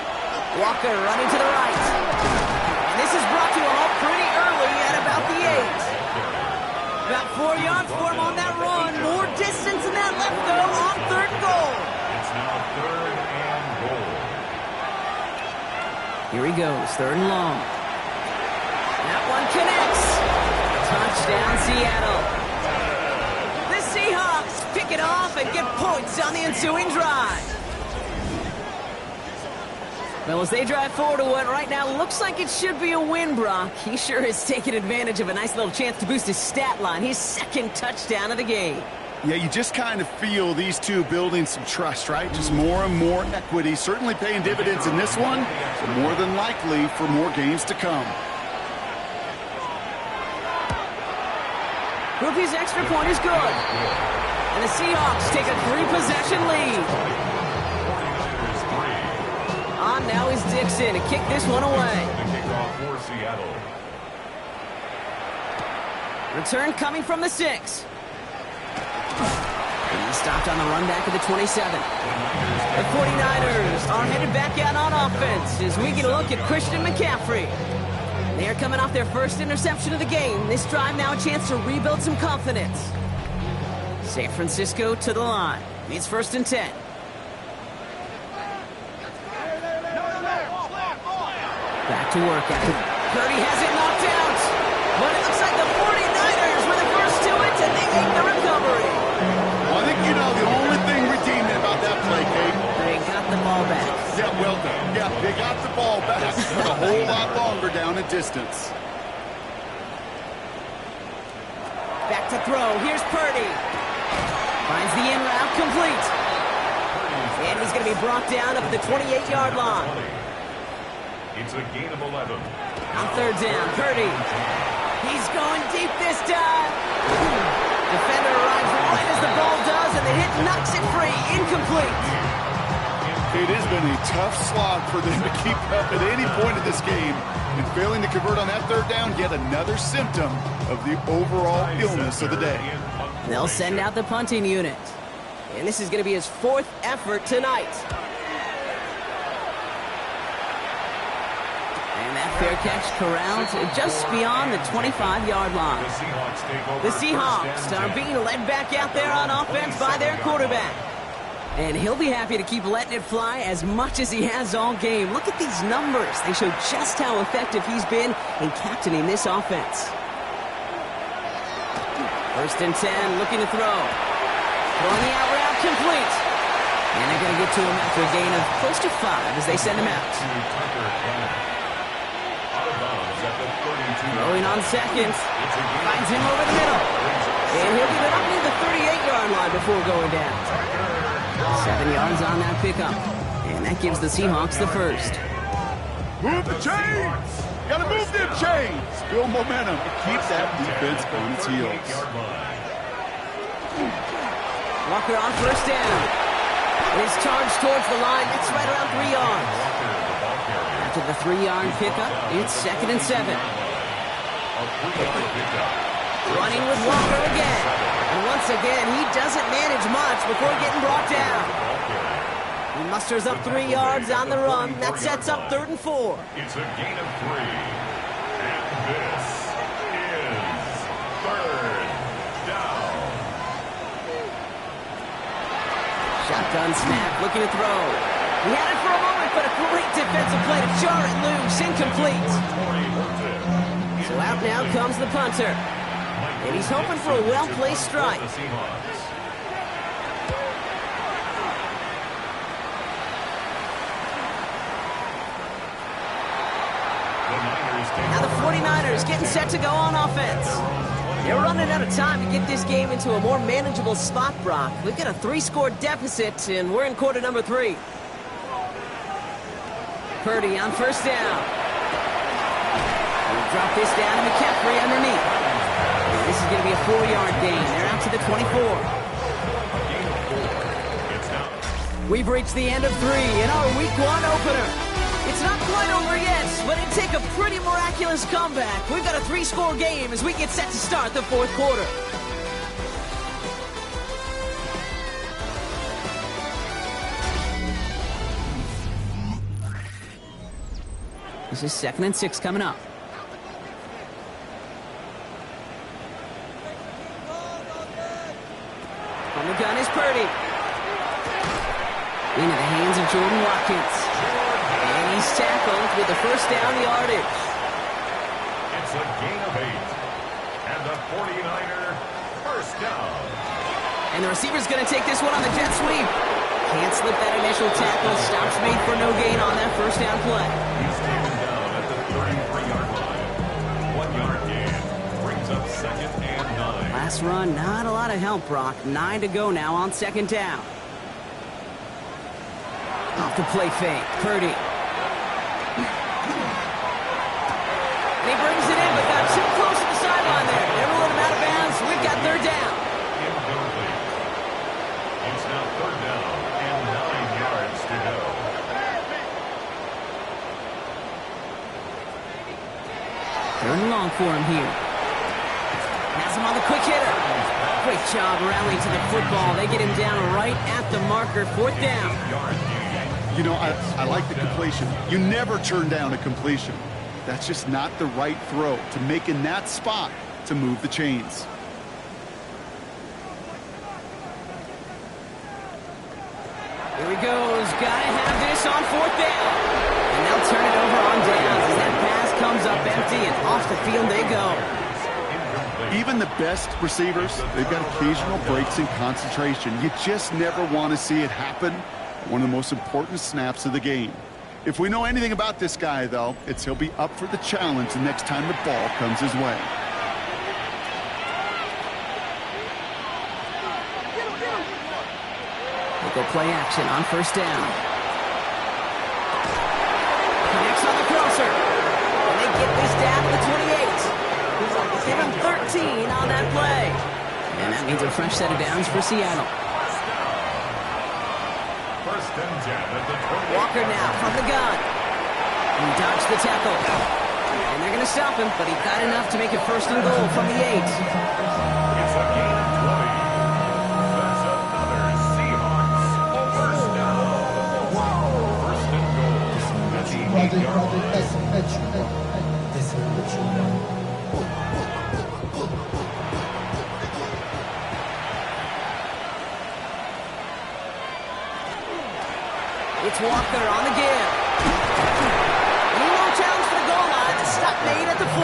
Walker running to the right. And this is brought to a halt pretty early at about the 8. About 4 yards for him on that run. More distance than that left, though, on 3rd and goal. It's now 3rd and goal. Here he goes, 3rd and long. That one connects. Touchdown, Seattle. The Seahawks pick it off and get points on the ensuing drive. Well, as they drive forward to what right now looks like it should be a win, Brock, he sure has taken advantage of a nice little chance to boost his stat line. His 2nd touchdown of the game. Yeah, you just kind of feel these two building some trust, right? Just more and more equity. Certainly paying dividends in this one, but more than likely for more games to come. Groupie's extra point is good. And the Seahawks take a 3-possession lead. On now is Dixon to kick this one away. The kickoff for Seattle. Return coming from the 6. And he's stopped on the run back of the 27. The 49ers are headed back out on offense as we get a look at Christian McCaffrey. They are coming off their 1st interception of the game. This drive now a chance to rebuild some confidence. San Francisco to the line. It's 1st and 10. Back to work after Purdy has it knocked out. But it looks like the 49ers were the first to it, and they make the recovery. Well, I think you know the only thing redeeming about that play, Kate. They got the ball back. Yeah, well done. Yeah, they got the ball back, but a whole lot longer down in distance. Back to throw. Here's Purdy. Finds the in route complete. And he's going to be brought down up at the 28-yard line. It's a gain of 11. On third down, Purdy. He's going deep this time. Defender arrives right as the ball does, and the hit knocks it free. Incomplete. It has been a tough slog for them to keep up at any point in this game. And failing to convert on that third down, yet another symptom of the overall illness of the day. They'll send out the punting unit. And this is going to be his fourth effort tonight. And that fair catch corralled just beyond the 25-yard line. The Seahawks are being led back out there on offense by their quarterback. And he'll be happy to keep letting it fly as much as he has all game. Look at these numbers. They show just how effective he's been in captaining this offense. First and 10, looking to throw. Throwing the out route complete. And they're going to get to him after a gain of close to 5 as they send him out. Throwing on second. Finds him over the middle. And he'll get it up near the 38-yard line before going down. 7 yards on that pickup. And that gives the Seahawks the first. Move the chains! Gotta move them chains! Build momentum. Keep that defense on its heels. Walker on first down. His charge towards the line. That's right around 3 yards. After the 3-yard pickup, it's 2nd and 7. Running with Walker again. And once again, he doesn't manage much before getting brought down. He musters up 3 yards on the run. That sets up 3rd and 4. It's a gain of 3. And this is 3rd down. Shotgun snap, looking to throw. He had it for a moment, but a great defensive play to jar it loose. Incomplete. So out now comes the punter. And he's hoping for a well-placed strike. Now the 49ers getting set to go on offense. They're running out of time to get this game into a more manageable spot, Brock. We've got a 3-score deficit, and we're in quarter number 3. Purdy on first down. We'll drop this down to McCaffrey underneath. And this is going to be a 4-yard gain. They're out to the 24. We've reached the end of 3 in our Week 1 opener. It's not quite over yet, but it'd take a pretty miraculous comeback. We've got a 3-score game as we get set to start the 4th quarter. This is 2nd and 6 coming up. On the gun is Purdy. Into the hands of Jordan Watkins. And he's tackled with the first down yardage. It's a gain of 8. And the 49er first down. And the receiver's going to take this one on the jet sweep. Can't slip that initial tackle. Stops made for no gain on that first down play. He's taken down at the 33-yard line. 1-yard gain. Brings up 2nd and 9. Last run, not a lot of help, Brock. 9 to go now on 2nd down. Off the play fake, Purdy. And he brings it in, but got too close to the sideline there. Never let him out of bounds. We've got 3rd down. Incomplete. It's now 3rd down and 9 yards to go. 3rd and long for him here. Has him on the quick hitter. Great job rallying to the football. They get him down right at the marker. 4th down. You know, I like the completion. You never turn down a completion. That's just not the right throw to make in that spot to move the chains. Here he goes. Got to have this on 4th down. And they'll turn it over on downs as comes up empty, and off the field they go. Even the best receivers, they've got occasional breaks in concentration. You just never want to see it happen at one of the most important snaps of the game. If we know anything about this guy, though, it's he'll be up for the challenge the next time the ball comes his way. They go play action on first down. Connects on the crosser. And they get this down to the 28. Give him 13 on that play. And that means a fresh set of downs for Seattle. First and 10 at the 28. Walker now from the gun. He dodged the tackle. And they're going to stop him, but he got enough to make it first and goal from the 8. It's a gain of 20. That's another Seahawks first down. First and goal at the 8-yard line. It's Walker on the give. He won't challenge for the goal line. The stop made at the 4.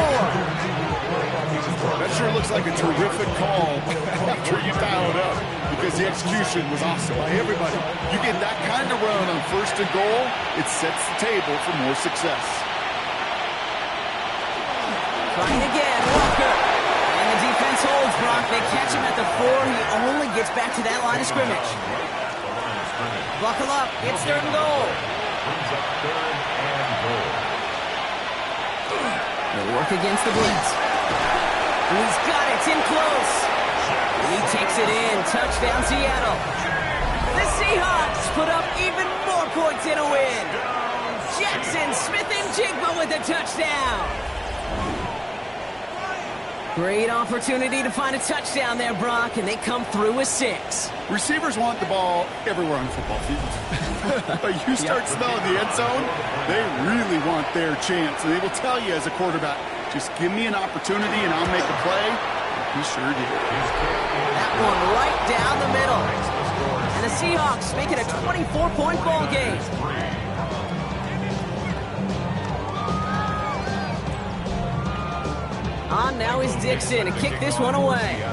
That sure looks like a terrific call after you dial it up, because the execution was awesome by everybody. You get that kind of run on first and goal, it sets the table for more success. Trying again, Walker. And the defense holds Brock. They catch him at the 4. He only gets back to that line of scrimmage. Buckle up. It's third and goal. Brings up third and goal. They'll work against the blitz. He's got it. It's in close. He takes it in. Touchdown, Seattle. The Seahawks put up even more points in a win. Jackson Smith-Njigba with the touchdown. Great opportunity to find a touchdown there, Brock, and they come through with 6. Receivers want the ball everywhere on the football field. But you start smelling the end zone, they really want their chance. And they will tell you as a quarterback, just give me an opportunity and I'll make a play. He sure did. That one right down the middle. And the Seahawks make it a 24-point ball game. On now is Dixon to kick this one away.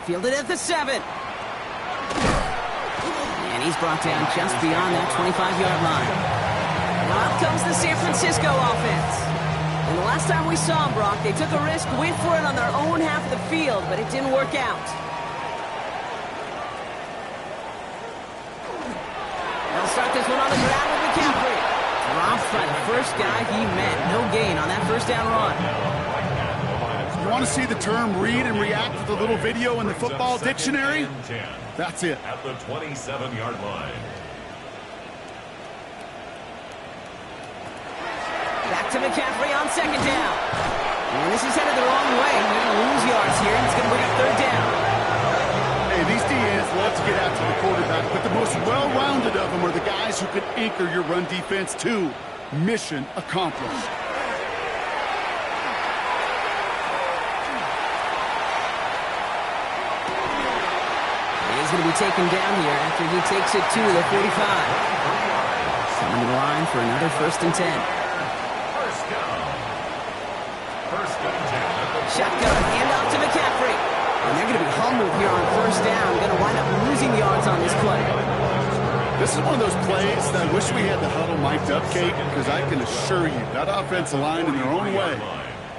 Fielded at the 7. And he's brought down just beyond that 25-yard line. Now out comes the San Francisco offense. And the last time we saw them, Brock, they took a risk, went for it on their own half of the field, but it didn't work out. They'll start this one on the ground with McCaffrey. Dropped by the first guy he met. No gain on that first down run. You want to see the term read and react with a little video in the football dictionary? That's it. At the 27-yard line. Back to McCaffrey on second down. And this is headed the wrong way. They're going to lose yards here, and it's going to bring up third down. Hey, these DNs love to get after the quarterback, but the most well-rounded of them are the guys who can anchor your run defense too. Mission accomplished. He's going to be taken down here after he takes it to the 45. Coming to the line for another first and 10. First down. First and 10. Shotgun, handoff to McCaffrey. And they're going to be humbled here on first down. Going to wind up losing yards on this play. This is one of those plays that I wish we had the huddle mic'd up, Kate, because I can assure you that offensive line in their own way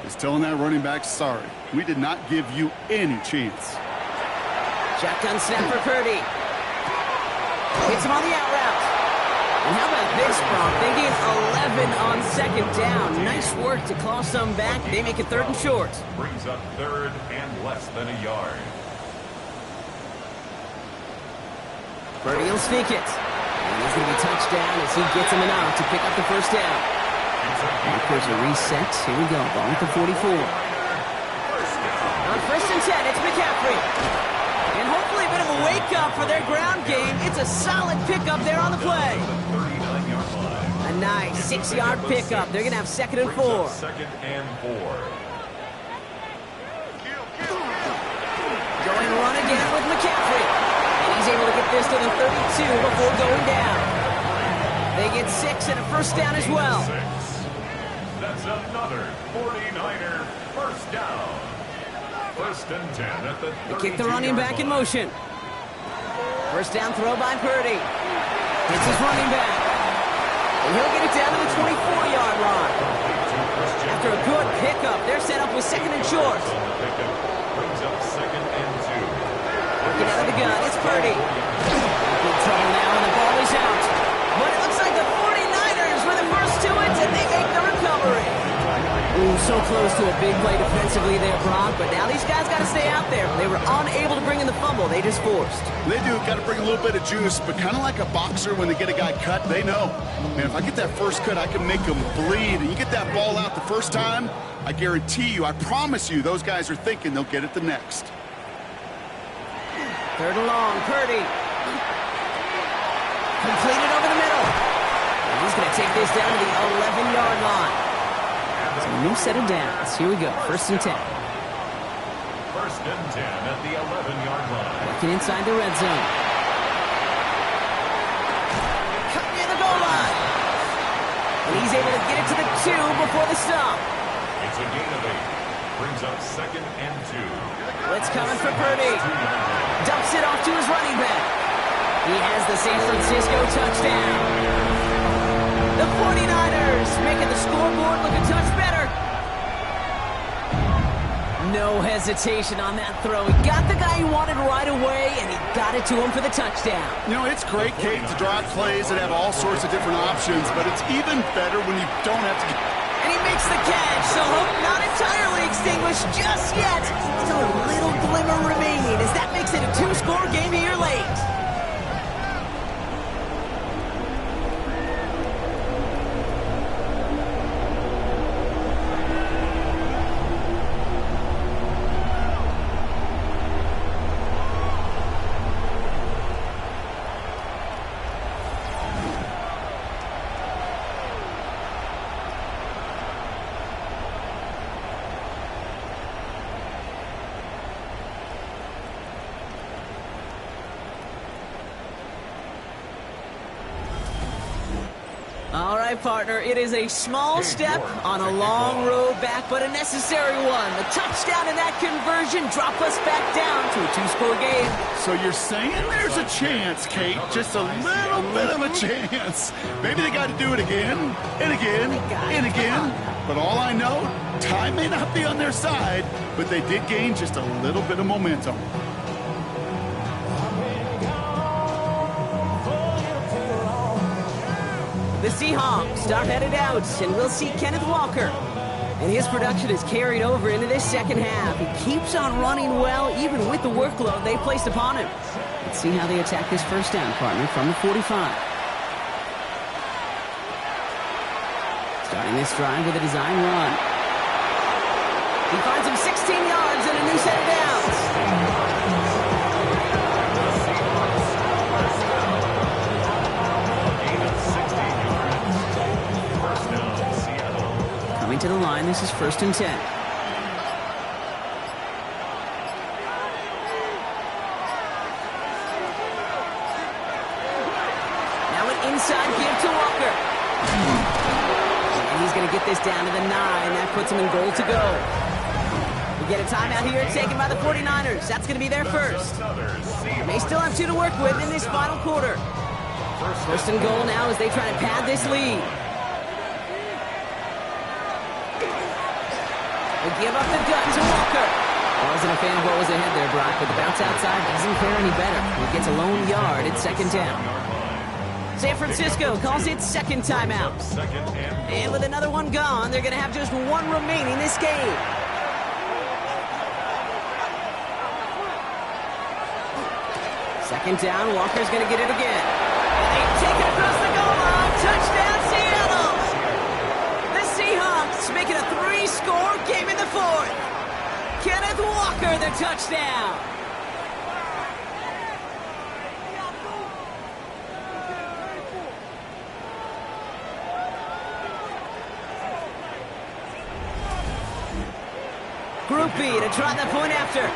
is telling that running back, sorry, we did not give you any chance. Shotgun snap for Purdy. Hits him on the out route. And how about this, Brock? They get 11 on second down. Nice work to claw some back. They make it third and short. Brings up third and less than a yard. Purdy will sneak it. And he's going to be touchdown as he gets him enough to pick up the first down. There's a reset. Here we go. Ball at the 44. On first and 10, it's McCaffrey. And hopefully a bit of a wake-up for their ground game. It's a solid pickup there on the play. A nice 6-yard pickup. They're going to have second and 4. Second and 4. Going run again with McCaffrey. And he's able to get this to the 32 before going down. They get 6 and a first down as well. That's another 49er first down. First and 10 at the 32-yard line. They kick the running back in motion. First down throw by Purdy. It's his running back. And he'll get it down to the 24-yard line. After a good pickup, they're set up with second and short. Brings up second and 2. Working out of the gun, it's Purdy. Big trouble now, and the ball is out. But it looks like the 49ers were the first to it, and they make the recovery. Ooh, so close to a big play defensively there, Brock, but now these guys got to stay out there. They were unable to bring in the fumble. They just forced. They do. Got to bring a little bit of juice, but kind of like a boxer when they get a guy cut, they know. Man, if I get that first cut, I can make them bleed. And you get that ball out the first time, I guarantee you, I promise you, those guys are thinking they'll get it the next. Third and long, Purdy. Completed over the middle. And he's going to take this down to the 11-yard line. So a new set of downs. Here we go. First and 10. First and 10 at the 11-yard line. Working inside the red zone. Cut near the goal line. And he's able to get it to the 2 before the stop. It's a gain of 8. Brings up second and 2. Blitz coming for Purdy. Dumps it off to his running back. He has the San Francisco touchdown. The 49ers making the scoreboard look a touch better. No hesitation on that throw. He got the guy he wanted right away, and he got it to him for the touchdown. You know, it's great, Kate, to draw plays that have all sorts of different options, but it's even better when you don't have to. And he makes the catch, so hope not entirely extinguished just yet. Still a little glimmer remaining, as that makes it a 2-score game here late. All right, partner, it is a small step on a long road back, but a necessary one. The touchdown and that conversion drop us back down to a 2-score game. So you're saying there's a chance, Kate, just a little bit of a chance. Maybe they got to do it again, and again, and again. But all I know, time may not be on their side, but they did gain just a little bit of momentum. The Seahawks are headed out, and we'll see Kenneth Walker. And his production is carried over into this second half. He keeps on running well, even with the workload they placed upon him. Let's see how they attack this first down, partner, from the 45. Starting this drive with a design run. He finds him 16 yards and a new set of downs. Coming to the line, this is first and 10. Now an inside give to Walker. And he's going to get this down to the 9. That puts him in goal to go. We get a timeout here taken by the 49ers. That's going to be their first. They still have 2 to work with in this final quarter. First and goal now as they try to pad this lead. They give up the gut to Walker. I wasn't a fan of what was ahead there, Brock, but the bounce outside doesn't fare any better. He gets a lone yard at second down. San Francisco calls it second timeout. And with another one gone, they're going to have just 1 remaining this game. Second down, Walker's going to get it again. And they take it across the goal line. Touchdown, Seattle! The Seahawks make it a 3-score game in the 4th. Kenneth Walker, the touchdown. Group B to try the point after.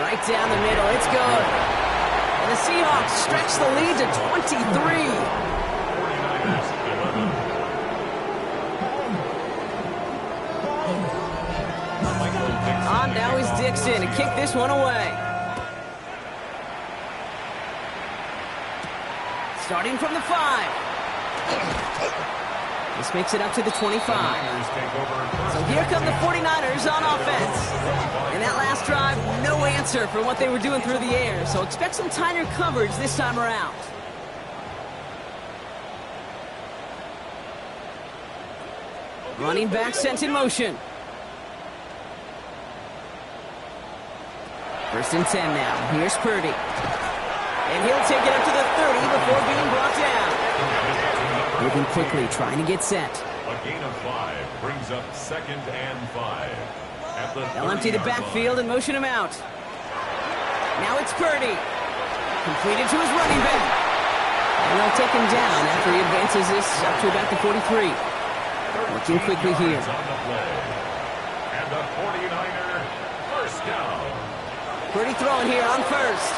Right down the middle. It's good. And the Seahawks stretch the lead to 23. 49ers 11. On now is Dixon to kick this one away. Starting from the 5. This makes it up to the 25. So here come the 49ers on offense. And that last drive, no answer for what they were doing through the air. So expect some tighter coverage this time around. Running back sent in motion. First and 10 now. Here's Purdy. And he'll take it up to the 30 before being brought down. Moving quickly, trying to get set. A gain of 5 brings up 2nd and 5. They'll empty the backfield and motion him out. Now it's Purdy. Completed to his running back. And they'll take him down after he advances this up to about the 43. Working quickly here. And a 49er first down. Purdy throwing here on first.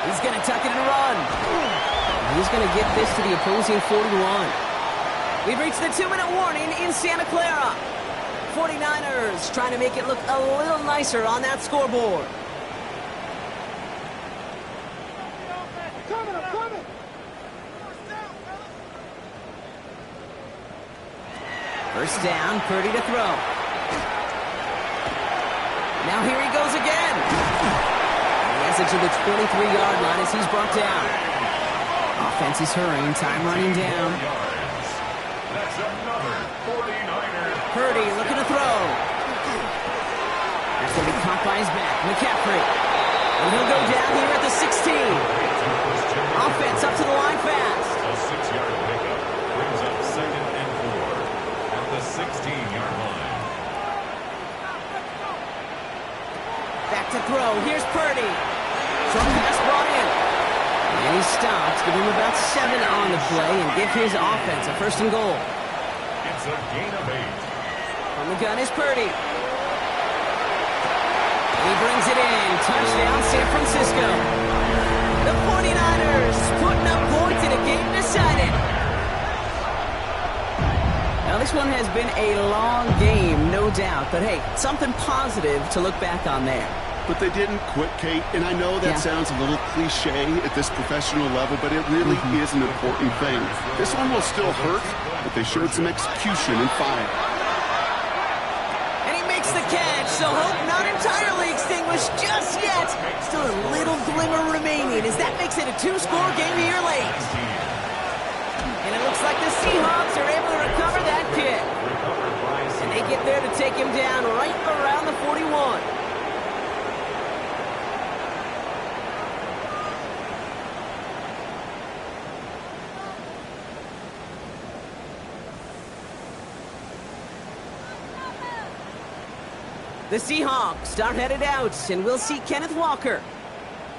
He's going to tuck it and run. He's going to get this to the opposing 41. We've reached the 2-minute warning in Santa Clara. 49ers trying to make it look a little nicer on that scoreboard. First down, Purdy to throw. Now here he goes again. He has it to the 23-yard line as he's brought down. Offense is hurrying, time running down. That's another 49er. Purdy looking to throw. That's going to be caught by his back. McCaffrey. And he'll go down here at the 16. Offense up to the line fast. A 6-yard pickup brings up 2nd and 4 at the 16-yard line. Back to throw. Here's Purdy. Short pass brought in. And he stops. Give him about 7 on the play and give his offense a first and goal. It's a gain of 8. From the gun is Purdy. He brings it in. Touchdown, San Francisco. The 49ers putting up points in a game decided. Now, this one has been a long game, no doubt. But, hey, something positive to look back on there. But they didn't quit, Kate, and I know that sounds a little cliche at this professional level, but it really is an important thing. This one will still hurt, but they showed some execution and fire. And he makes the catch, so hope not entirely extinguished just yet. Still a little glimmer remaining as that makes it a 2-score game here late. And it looks like the Seahawks are able to recover that kick. And they get there to take him down right around the 41. The Seahawks are headed out, and we'll see Kenneth Walker.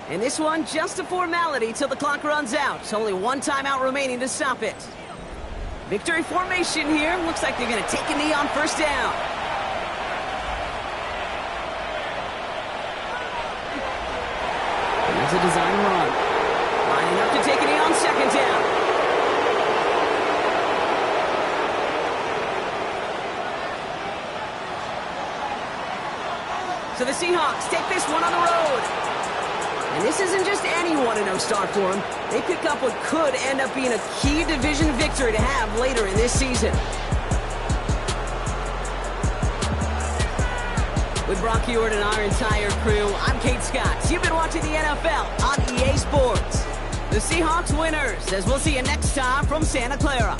And this one, just a formality till the clock runs out. Only one timeout remaining to stop it. Victory formation here. Looks like they're going to take a knee on first down. Here's a design run. Lining up to take a knee on second down. So the Seahawks take this one on the road. And this isn't just any 1-0 start for them. They pick up what could end up being a key division victory to have later in this season. With Brock Ewart and our entire crew, I'm Kate Scott. You've been watching the NFL on EA Sports. The Seahawks winners, as we'll see you next time from Santa Clara.